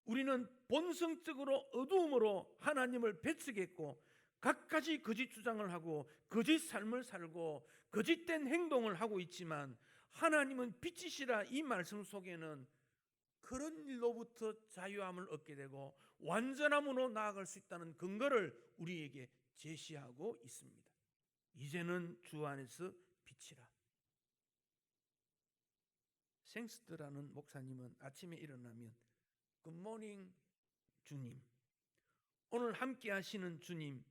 우리는 본성적으로 어두움으로 하나님을 배척했고 갖가지 거짓 주장을 하고 거짓 삶을 살고 거짓된 행동을 하고 있지만 하나님은 빛이시라 이 말씀 속에는 그런 일로부터 자유함을 얻게 되고 완전함으로 나아갈 수 있다는 근거를 우리에게 제시하고 있습니다. 이제는 주 안에서 빛이라. 생스트라는 목사님은 아침에 일어나면 굿모닝 주님, 오늘 함께 하시는 주님,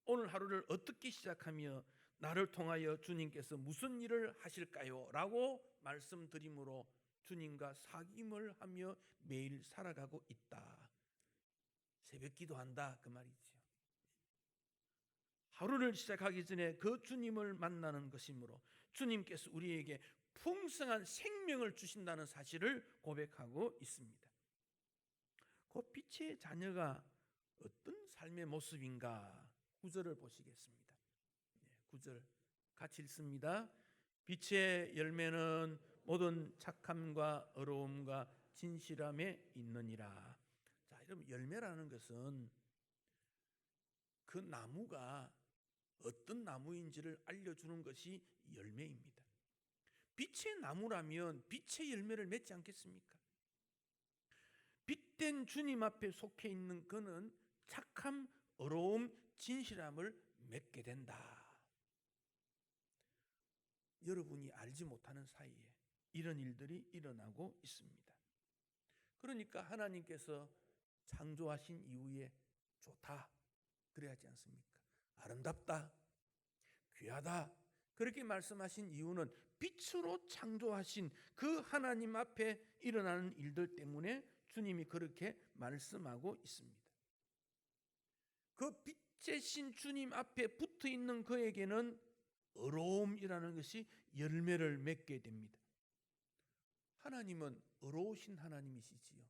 오늘 하루를 어떻게 시작하며 나를 통하여 주님께서 무슨 일을 하실까요? 라고 말씀드림으로 주님과 사귐을 하며 매일 살아가고 있다. 새벽 기도한다, 그 말이죠. 하루를 시작하기 전에 그 주님을 만나는 것이므로 주님께서 우리에게 풍성한 생명을 주신다는 사실을 고백하고 있습니다. 그 빛의 자녀가 어떤 삶의 모습인가? 9절을 보시겠습니다. 9절 같이 읽습니다. 빛의 열매는 모든 착함과 어려움과 진실함에 있느니라. 자, 여러분, 열매라는 것은 그 나무가 어떤 나무인지를 알려주는 것이 열매입니다. 빛의 나무라면 빛의 열매를 맺지 않겠습니까? 빛된 주님 앞에 속해 있는 그는 착함, 어려움, 진실함을 맺게 된다. 여러분이 알지 못하는 사이에 이런 일들이 일어나고 있습니다. 그러니까 하나님께서 창조하신 이후에 좋다 그래야지 않습니까? 아름답다, 귀하다 그렇게 말씀하신 이유는 빛으로 창조하신 그 하나님 앞에 일어나는 일들 때문에 주님이 그렇게 말씀하고 있습니다. 그 빛의 신 주님 앞에 붙어 있는 그에게는 의로움이라는 것이 열매를 맺게 됩니다. 하나님은 의로우신 하나님이시지요.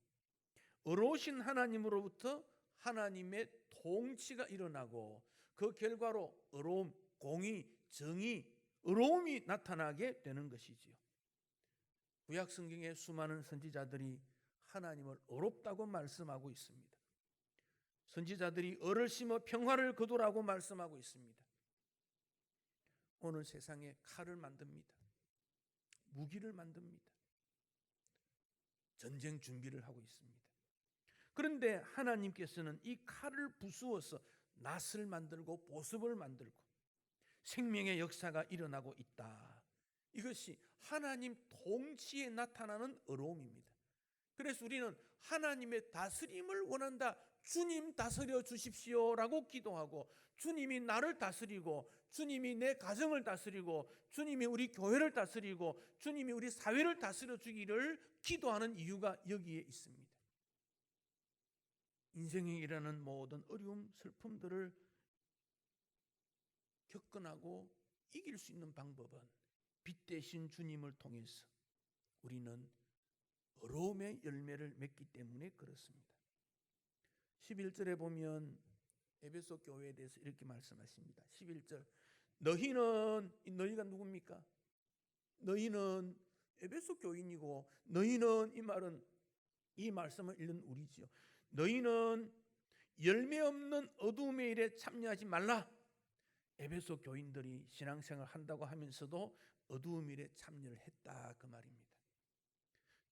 의로우신 하나님으로부터 하나님의 통치가 일어나고 그 결과로 의로움, 공의, 정의, 의로움이 나타나게 되는 것이지요. 구약 성경의 수많은 선지자들이 하나님을 의롭다고 말씀하고 있습니다. 선지자들이 을을 심어 평화를 거두라고 말씀하고 있습니다. 오늘 세상에 칼을 만듭니다. 무기를 만듭니다. 전쟁 준비를 하고 있습니다. 그런데 하나님께서는 이 칼을 부수어서 낫을 만들고 보습을 만들고 생명의 역사가 일어나고 있다. 이것이 하나님 통치에 나타나는 의로움입니다. 그래서 우리는 하나님의 다스림을 원한다. 주님 다스려 주십시오라고 기도하고 주님이 나를 다스리고 주님이 내 가정을 다스리고 주님이 우리 교회를 다스리고 주님이 우리 사회를 다스려 주기를 기도하는 이유가 여기에 있습니다. 인생에 일어나는 모든 어려움, 슬픔들을 겪어나고 이길 수 있는 방법은 빛 대신 주님을 통해서 우리는 의로움의 열매를 맺기 때문에 그렇습니다. 11절에 보면 에베소 교회에 대해서 이렇게 말씀하십니다. 11절 너희가 누굽니까? 너희는 에베소 교인이고 너희는 이 말은 이 말씀을 읽는 우리지요. 너희는 열매 없는 어두움의 일에 참여하지 말라. 에베소 교인들이 신앙생활 한다고 하면서도 어두움 일에 참여를 했다 그 말입니다.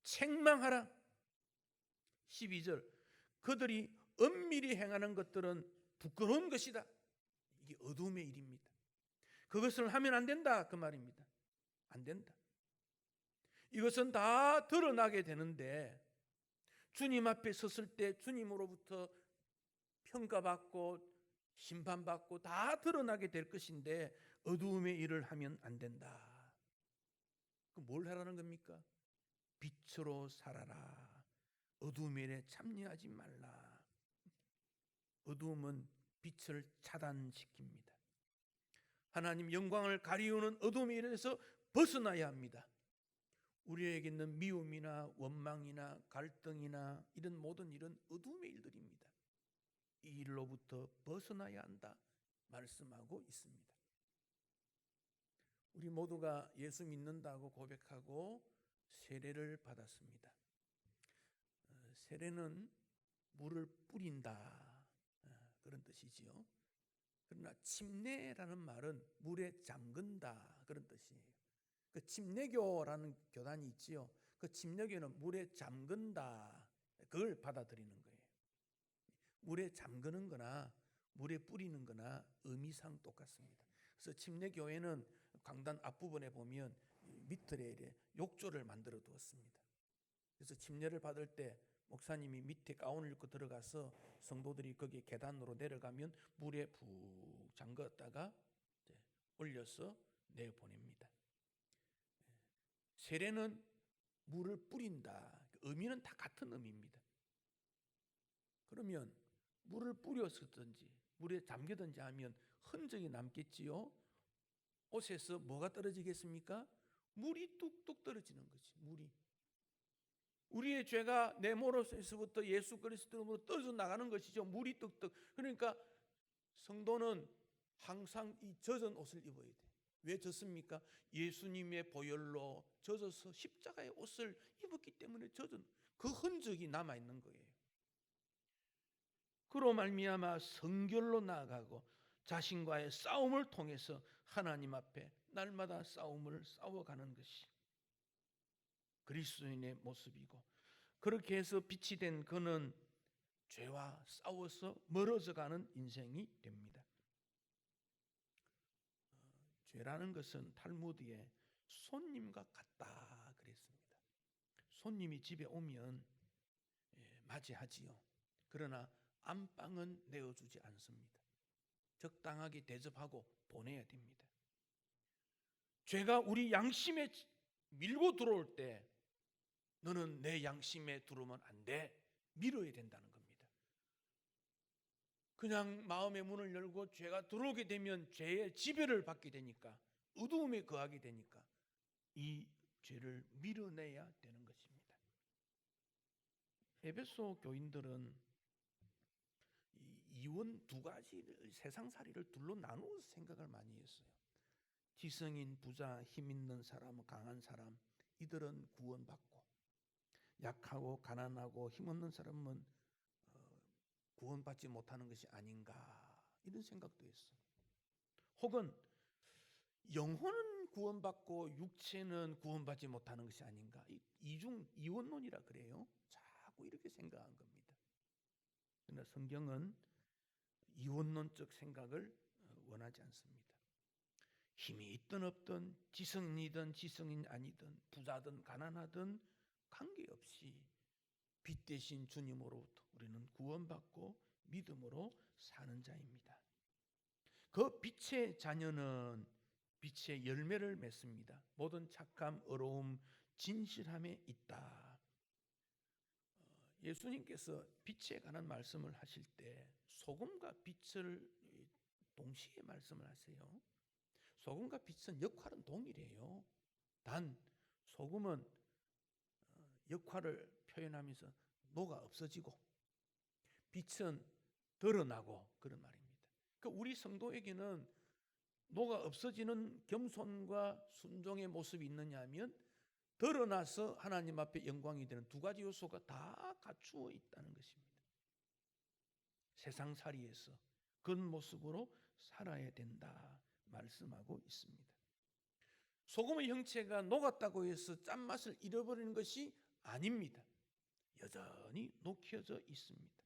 책망하라. 12절 그들이 은밀히 행하는 것들은 부끄러운 것이다. 이게 어두움의 일입니다. 그것을 하면 안 된다 그 말입니다. 안 된다. 이것은 다 드러나게 되는데 주님 앞에 섰을 때 주님으로부터 평가받고 심판받고 다 드러나게 될 것인데 어두움의 일을 하면 안 된다. 뭘 하라는 겁니까? 빛으로 살아라. 어두움의 일에 참여하지 말라. 어두움은 빛을 차단시킵니다. 하나님 영광을 가리우는 어두움의 일에서 벗어나야 합니다. 우리에게 있는 미움이나 원망이나 갈등이나 이런 모든 일은 어두움의 일들입니다. 이 일로부터 벗어나야 한다 말씀하고 있습니다. 우리 모두가 예수 믿는다고 고백하고 세례를 받았습니다. 세례는 물을 뿌린다 그런 뜻이지요. 그러나 침례라는 말은 물에 잠근다 그런 뜻이에요. 그 침례교라는 교단이 있지요. 그 침례교는 물에 잠근다 그걸 받아들이는 거예요. 물에 잠그는 거나 물에 뿌리는 거나 의미상 똑같습니다. 그래서 침례교회는 강단 앞부분에 보면 밑틀에 욕조를 만들어 두었습니다. 그래서 침례를 받을 때 목사님이 밑에 가운을 입고 들어가서 성도들이 거기 계단으로 내려가면 물에 푹 잠갔다가 올려서 내보냅니다. 세례는 물을 뿌린다. 의미는 다 같은 의미입니다. 그러면 물을 뿌렸었든지 물에 잠기든지 하면 흔적이 남겠지요. 옷에서 뭐가 떨어지겠습니까? 물이 뚝뚝 떨어지는 거지. 물이. 우리의 죄가 내 모로에서부터 예수 그리스도로 떨어져 나가는 것이죠. 물이 뚝뚝. 그러니까 성도는 항상 이 젖은 옷을 입어야 돼. 왜 젖습니까? 예수님의 보혈로 젖어서 십자가의 옷을 입었기 때문에 젖은 그 흔적이 남아 있는 거예요. 그로 말미암아 성결로 나아가고 자신과의 싸움을 통해서 하나님 앞에 날마다 싸움을 싸워가는 것이 그리스도인의 모습이고, 그렇게 해서 빛이 된 그는 죄와 싸워서 멀어져가는 인생이 됩니다. 죄라는 것은 탈무드에 손님과 같다 그랬습니다. 손님이 집에 오면 맞이하지요. 그러나 안방은 내어주지 않습니다. 적당하게 대접하고 보내야 됩니다. 죄가 우리 양심에 밀고 들어올 때 너는 내 양심에 들어오면 안 돼. 밀어야 된다는 겁니다. 그냥 마음의 문을 열고 죄가 들어오게 되면 죄의 지배를 받게 되니까, 어두움에 거하게 되니까 이 죄를 밀어내야 되는 것입니다. 에베소 교인들은 이원 두 가지를, 세상살이를 둘로 나누어서 생각을 많이 했어요. 지성인, 부자, 힘 있는 사람, 강한 사람, 이들은 구원받고, 약하고 가난하고 힘없는 사람은 구원받지 못하는 것이 아닌가, 이런 생각도 했어요. 혹은 영혼은 구원받고 육체는 구원받지 못하는 것이 아닌가, 이원론이라 그래요. 자꾸 이렇게 생각한 겁니다. 그러나 성경은 이원론적 생각을 원하지 않습니다. 힘이 있든 없든, 지성인이든 지성인 아니든, 부자든 가난하든 관계없이 빛 대신 주님으로부터 우리는 구원받고 믿음으로 사는 자입니다. 그 빛의 자녀는 빛의 열매를 맺습니다. 모든 착함, 의로움, 진실함에 있다. 예수님께서 빛에 관한 말씀을 하실 때 소금과 빛을 동시에 말씀을 하세요. 소금과 빛은 역할은 동일해요. 단 소금은 역할을 표현하면서 녹아 없어지고 빛은 드러나고, 그런 말입니다. 그러니까 우리 성도에게는 녹아 없어지는 겸손과 순종의 모습이 있느냐 하면, 드러나서 하나님 앞에 영광이 되는 두 가지 요소가 다 갖추어 있다는 것입니다. 세상살이에서 그런 모습으로 살아야 된다 말씀하고 있습니다. 소금의 형체가 녹았다고 해서 짠맛을 잃어버리는 것이 아닙니다. 여전히 녹혀져 있습니다.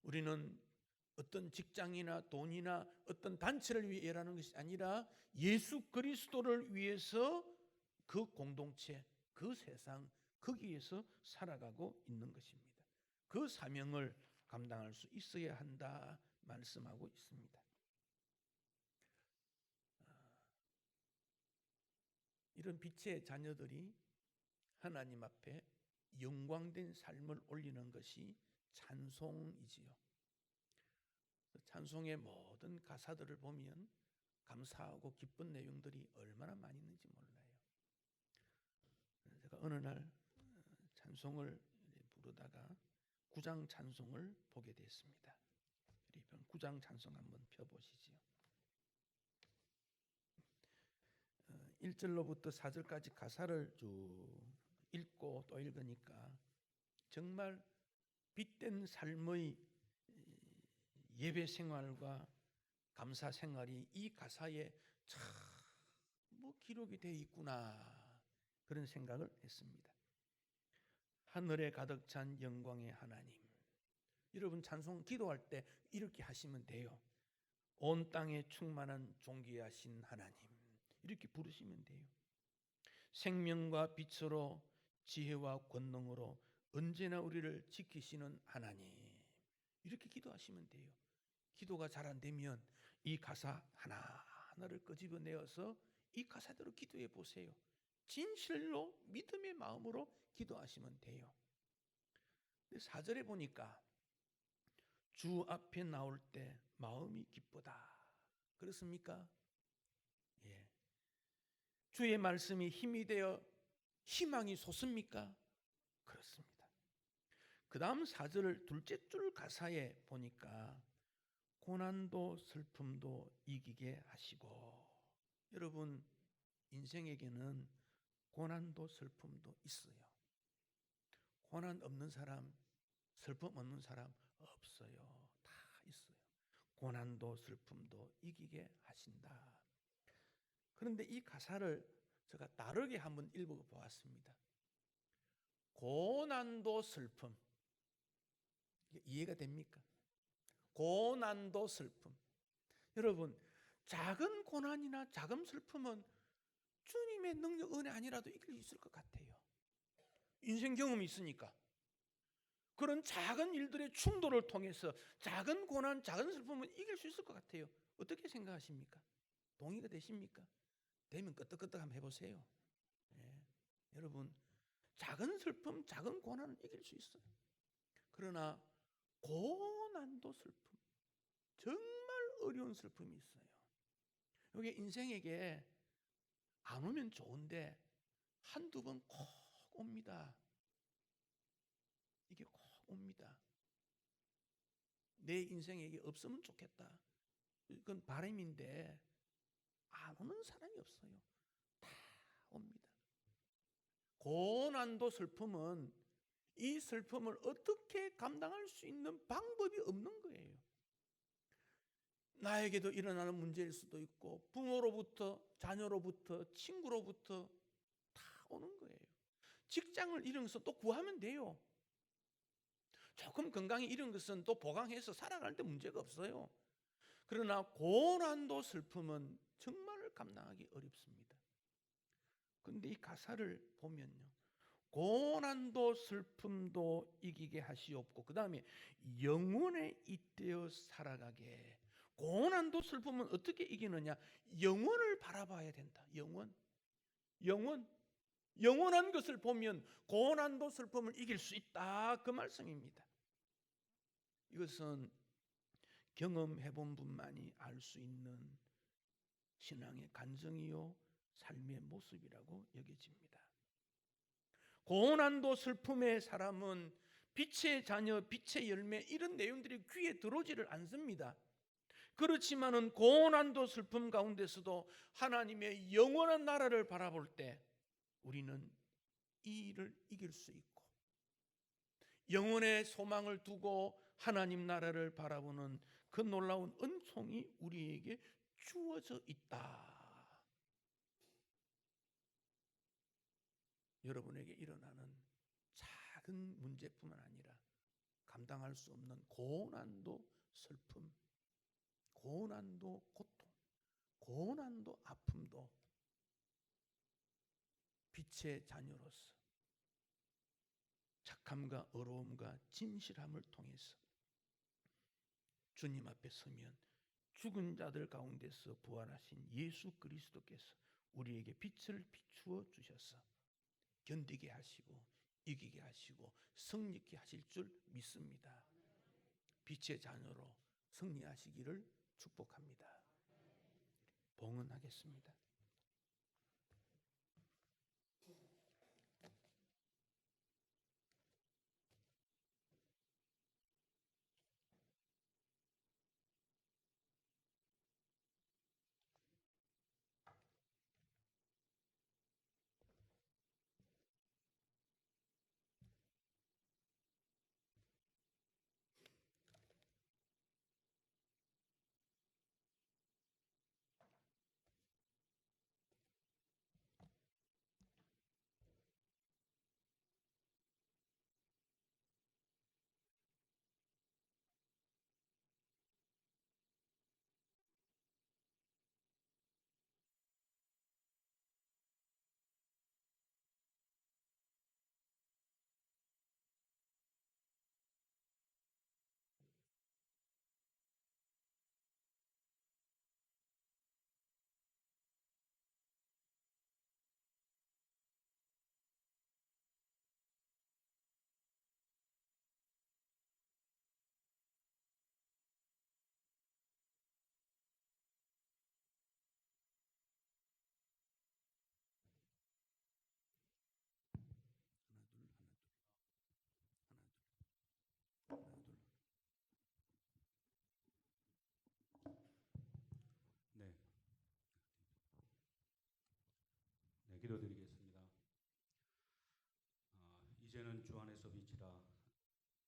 우리는 어떤 직장이나 돈이나 어떤 단체를 위해 일하는 것이 아니라 예수 그리스도를 위해서 그 공동체, 그 세상, 거기에서 살아가고 있는 것입니다. 그 사명을 감당할 수 있어야 한다 말씀하고 있습니다. 이런 빛의 자녀들이 하나님 앞에 영광된 삶을 올리는 것이 찬송이지요. 찬송의 모든 가사들을 보면 감사하고 기쁜 내용들이 얼마나 많이 있는지 몰라요. 제가 어느 날 찬송을 부르다가 구장 찬송을 보게 됐습니다. 9장 찬송 한번 펴보시지요. 1절로부터 4절까지 가사를 쭉 읽고 또 읽으니까 정말 빛된 삶의 예배 생활과 감사 생활이 이 가사에 참 기록이 되어 있구나, 그런 생각을 했습니다. 하늘에 가득 찬 영광의 하나님. 여러분 찬송 기도할 때 이렇게 하시면 돼요. 온 땅에 충만한 존귀하신 하나님, 이렇게 부르시면 돼요. 생명과 빛으로 지혜와 권능으로 언제나 우리를 지키시는 하나님, 이렇게 기도하시면 돼요. 기도가 잘 안 되면 이 가사 하나하나를 끄집어내어서 이 가사대로 기도해 보세요. 진실로 믿음의 마음으로 기도하시면 돼요. 4절에 보니까 주 앞에 나올 때 마음이 기쁘다, 그렇습니까? 예. 주의 말씀이 힘이 되어 희망이 솟습니까? 그렇습니다. 그 다음 4절 둘째 줄 가사에 보니까 고난도 슬픔도 이기게 하시고, 여러분 인생에게는 고난도 슬픔도 있어요. 고난 없는 사람, 슬픔 없는 사람 없어요. 다 있어요. 고난도 슬픔도 이기게 하신다. 그런데 이 가사를 제가 다르게 한번 읽어보았습니다. 고난도 슬픔, 이해가 됩니까? 고난도 슬픔. 여러분, 작은 고난이나 작은 슬픔은 주님의 능력, 은혜 아니라도 이길 수 있을 것 같아요. 인생 경험이 있으니까. 그런 작은 일들의 충돌을 통해서 작은 고난, 작은 슬픔을 이길 수 있을 것 같아요. 어떻게 생각하십니까? 동의가 되십니까? 되면 끄떡끄떡 한번 해보세요. 예. 여러분, 작은 슬픔, 작은 고난은 이길 수 있어요. 그러나 고난도 슬픔, 정말 어려운 슬픔이 있어요. 이게 인생에게 안 오면 좋은데 한두 번 꼭 옵니다. 이게 꼭 옵니다. 내 인생에게 없으면 좋겠다. 이건 바람인데 안 오는 사람이 없어요. 다 옵니다. 고난도 슬픔은 이 슬픔을 어떻게 감당할 수 있는 방법이 없는 거예요. 나에게도 일어나는 문제일 수도 있고 부모로부터, 자녀로부터, 친구로부터 다 오는 거예요. 직장을 잃은 것은 또 구하면 돼요. 조금 건강이 잃은 것은 또 보강해서 살아가는데 문제가 없어요. 그러나 고난도 슬픔은 정말 감당하기 어렵습니다. 그런데 이 가사를 보면요, 고난도 슬픔도 이기게 하시옵고, 그 다음에 영원에 잇대어 살아가게. 고난도 슬픔은 어떻게 이기느냐? 영원을 바라봐야 된다. 영원한 것을 보면 고난도 슬픔을 이길 수 있다, 그 말씀입니다. 이것은 경험해 본 분만이 알 수 있는 신앙의 간증이요 삶의 모습이라고 여겨집니다. 고난도 슬픔의 사람은 빛의 자녀, 빛의 열매, 이런 내용들이 귀에 들어오지를 않습니다. 그렇지만은 고난도 슬픔 가운데서도 하나님의 영원한 나라를 바라볼 때 우리는 이 일을 이길 수 있고, 영원의 소망을 두고 하나님 나라를 바라보는 그 놀라운 은총이 우리에게 주어져 있다. 여러분에게 일어나는 작은 문제뿐만 아니라 감당할 수 없는 고난도 슬픔, 고난도 고통, 고난도 아픔도 빛의 자녀로서 착함과 어려움과 진실함을 통해서 주님 앞에 서면 죽은 자들 가운데서 부활하신 예수 그리스도께서 우리에게 빛을 비추어 주셔서 견디게 하시고 이기게 하시고 승리케 하실 줄 믿습니다. 빛의 자녀로 승리하시기를 축복합니다. 봉헌하겠습니다. 네, 기도드리겠습니다. 이제는 주 안에서 빛이라.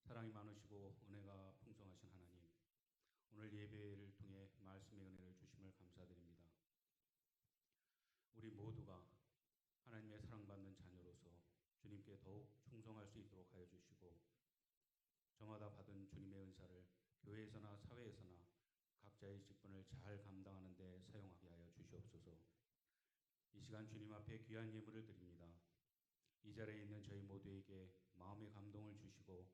사랑이 많으시고 은혜가 풍성하신 하나님, 오늘 예배를 통해 말씀의 은혜를 주심을 감사드립니다. 우리 모두가 하나님의 사랑받는 자녀로서 주님께 더욱 충성할 수 있도록 하여 주시고, 저마다 받은 주님의 은사를 교회에서나 사회에서나 각자의 직분을 잘 감당하는 데 사용하게 하여 주시옵소서. 이 시간 주님 앞에 귀한 예물을 드립니다. 이 자리에 있는 저희 모두에게 마음의 감동을 주시고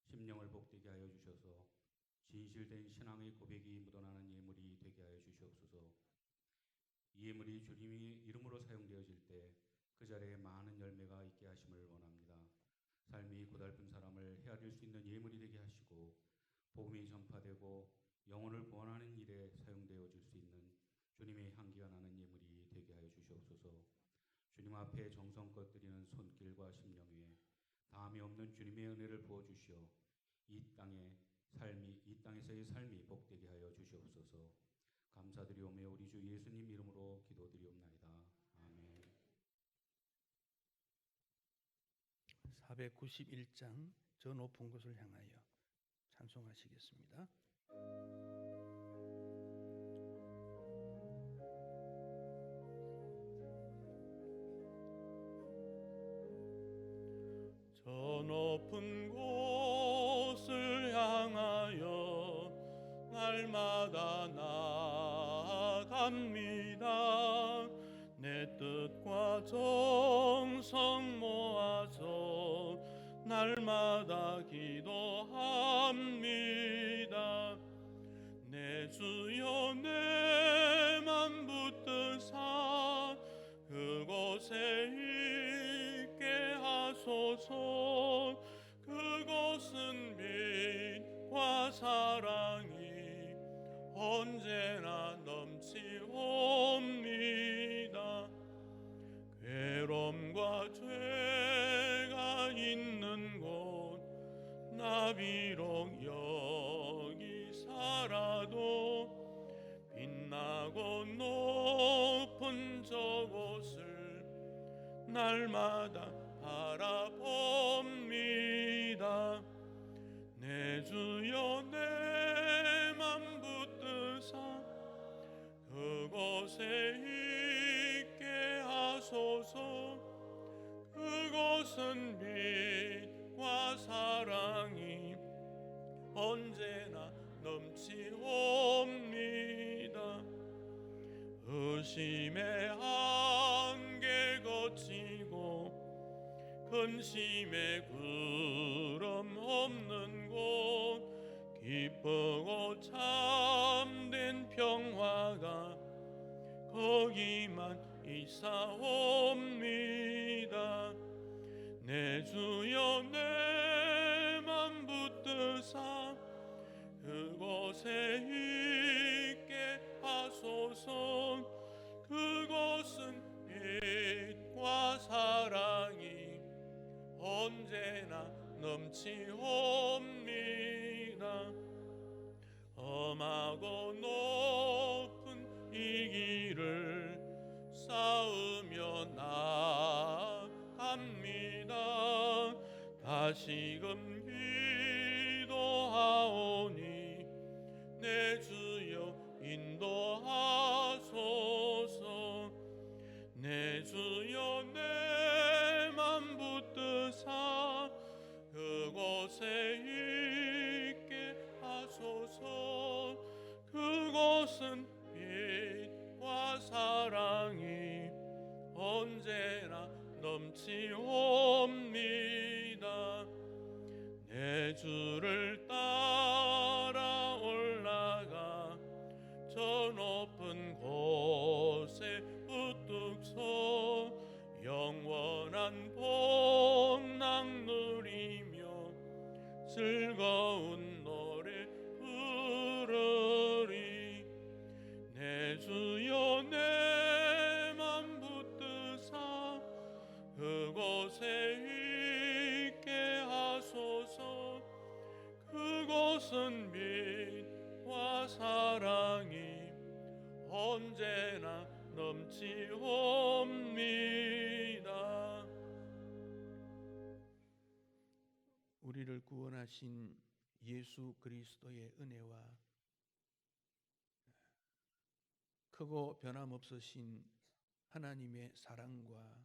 심령을 복되게 하여 주셔서 진실된 신앙의 고백이 묻어나는 예물이 되게 하여 주시옵소서. 이 예물이 주님의 이름으로 사용되어질 때 그 자리에 많은 열매가 있게 하심을 원합니다. 삶이 고달픈 사람을 헤아릴 수 있는 예물이 되게 하시고 복음이 전파되고 영혼을 구원하는 일에 사용되어질 수 있는 주님의 향기가 나는 예물이 되게 하여 주시옵소서. 주님 앞에 정성껏 드리는 손길과 심령 위에 다함이 없는 주님의 은혜를 부어주시어 이 땅에서의 삶이 복되게 하여 주시옵소서. 감사드리오며 우리 주 예수님 이름으로 기도드리옵나이다. 아멘. 491장 저 높은 곳을 향하여 찬송하시겠습니다. 저 높은 곳을 향하여 날마다 나아갑니다. 내 뜻과 정성 모아서 날마다 기도합니다. 내 주여 내 맘 붙드사 그곳에 있게 하소서. 그곳은 빛과 사랑이 언제나 넘치옵니다. 괴로움과 죄가 있는 곳 나 비록 여기 살아도 빛나고 높은 저곳을 날마다 바라봅니다. 내 주여 내 맘 붙드사 그곳에 있게 하소서. 그곳은 빛과 사랑이 언제나 넘치옵니다. 의심의 안개 거치고 근심의 구름 없는 곳 기쁘고 참된 평화가 거기만 있사옵니다. 내 주여 내 맘 붙드사 그곳에 있게 하소서. 그곳은 빛과 사랑이 언제나 넘치옵니다. 험하고 높은 이 길을 쌓으며 나아갑니다. 다시금 기도하오니 내 주여 인도하소서. 내 주여 내 맘 붙드사 그곳에 있게 하소서. 그곳은 빛과 사랑이 언제나 넘치옵니다. 내 주를 따라 올라가 저 높은 곳에 우뚝 서 영원한 복락 누리며 즐거운 노래 부르리. 내 주여 내 맘 붙드사 그곳에 있게 하소서. 그곳은 빛과 사랑이 언제나 넘치옵니다. 우리를 구원하신 예수 그리스도의 은혜와 크고 변함없으신 하나님의 사랑과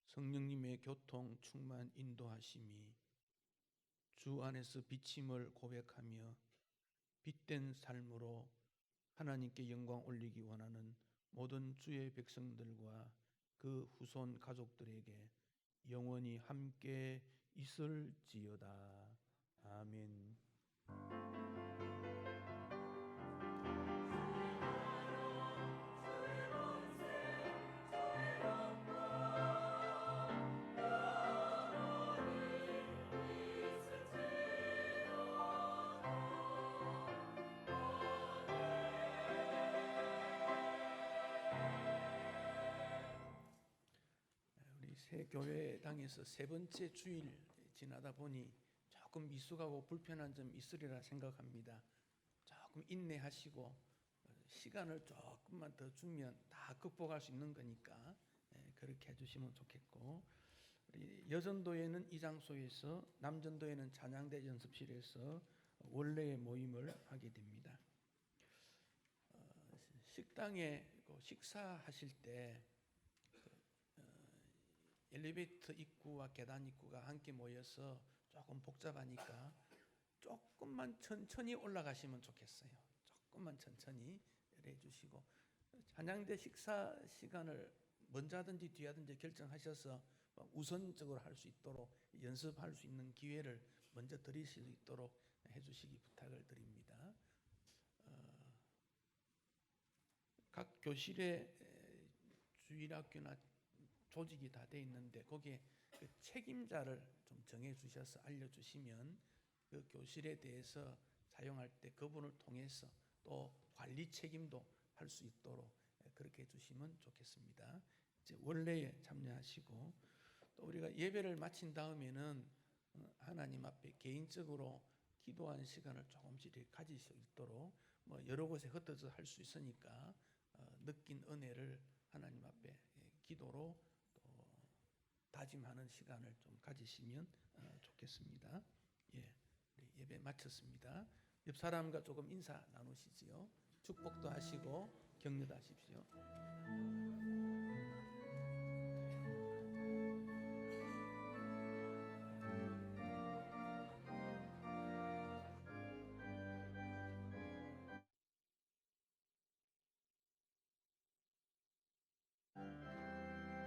성령님의 교통, 충만, 인도하심이 주 안에서 비침을 고백하며 빛된 삶으로 하나님께 영광 올리기 원하는 모든 주의 백성들과 그 후손 가족들에게 영원히 함께 있을지어다. 아멘. 우리 새 교회당에서 세 번째 주일 지나다 보니 조금 미숙하고 불편한 점 있으리라 생각합니다. 조금 인내하시고 시간을 조금만 더 주면 다 극복할 수 있는 거니까 그렇게 해주시면 좋겠고, 우리 여전도에는 이 장소에서, 남전도에는 찬양대 연습실에서 원래의 모임을 하게 됩니다. 식당에 식사하실 때 엘리베이터 입구와 계단 입구가 함께 모여서 조금 복잡하니까 조금만 천천히 올라가시면 좋겠어요. 조금만 천천히 해주시고, 찬양대 식사 시간을 먼저 하든지 뒤 하든지 결정하셔서 우선적으로 할 수 있도록 연습할 수 있는 기회를 먼저 드리실 수 있도록 해주시기 부탁을 드립니다. 각 교실에 주일학교나 조직이 다 돼 있는데 거기에 그 책임자를 좀 정해 주셔서 알려주시면 그 교실에 대해서 사용할 때 그분을 통해서 또 관리 책임도 할 수 있도록 그렇게 해주시면 좋겠습니다. 이제 원래에 참여하시고, 또 우리가 예배를 마친 다음에는 하나님 앞에 개인적으로 기도하는 시간을 조금씩 가질 수 있도록, 여러 곳에 흩어져 할 수 있으니까 느낀 은혜를 하나님 앞에 기도로 또 다짐하는 시간을 좀 가지시면 좋겠습니다. 예배 마쳤습니다. 옆 사람과 조금 인사 나누시지요. 축복도 하시고 격려도 하십시오.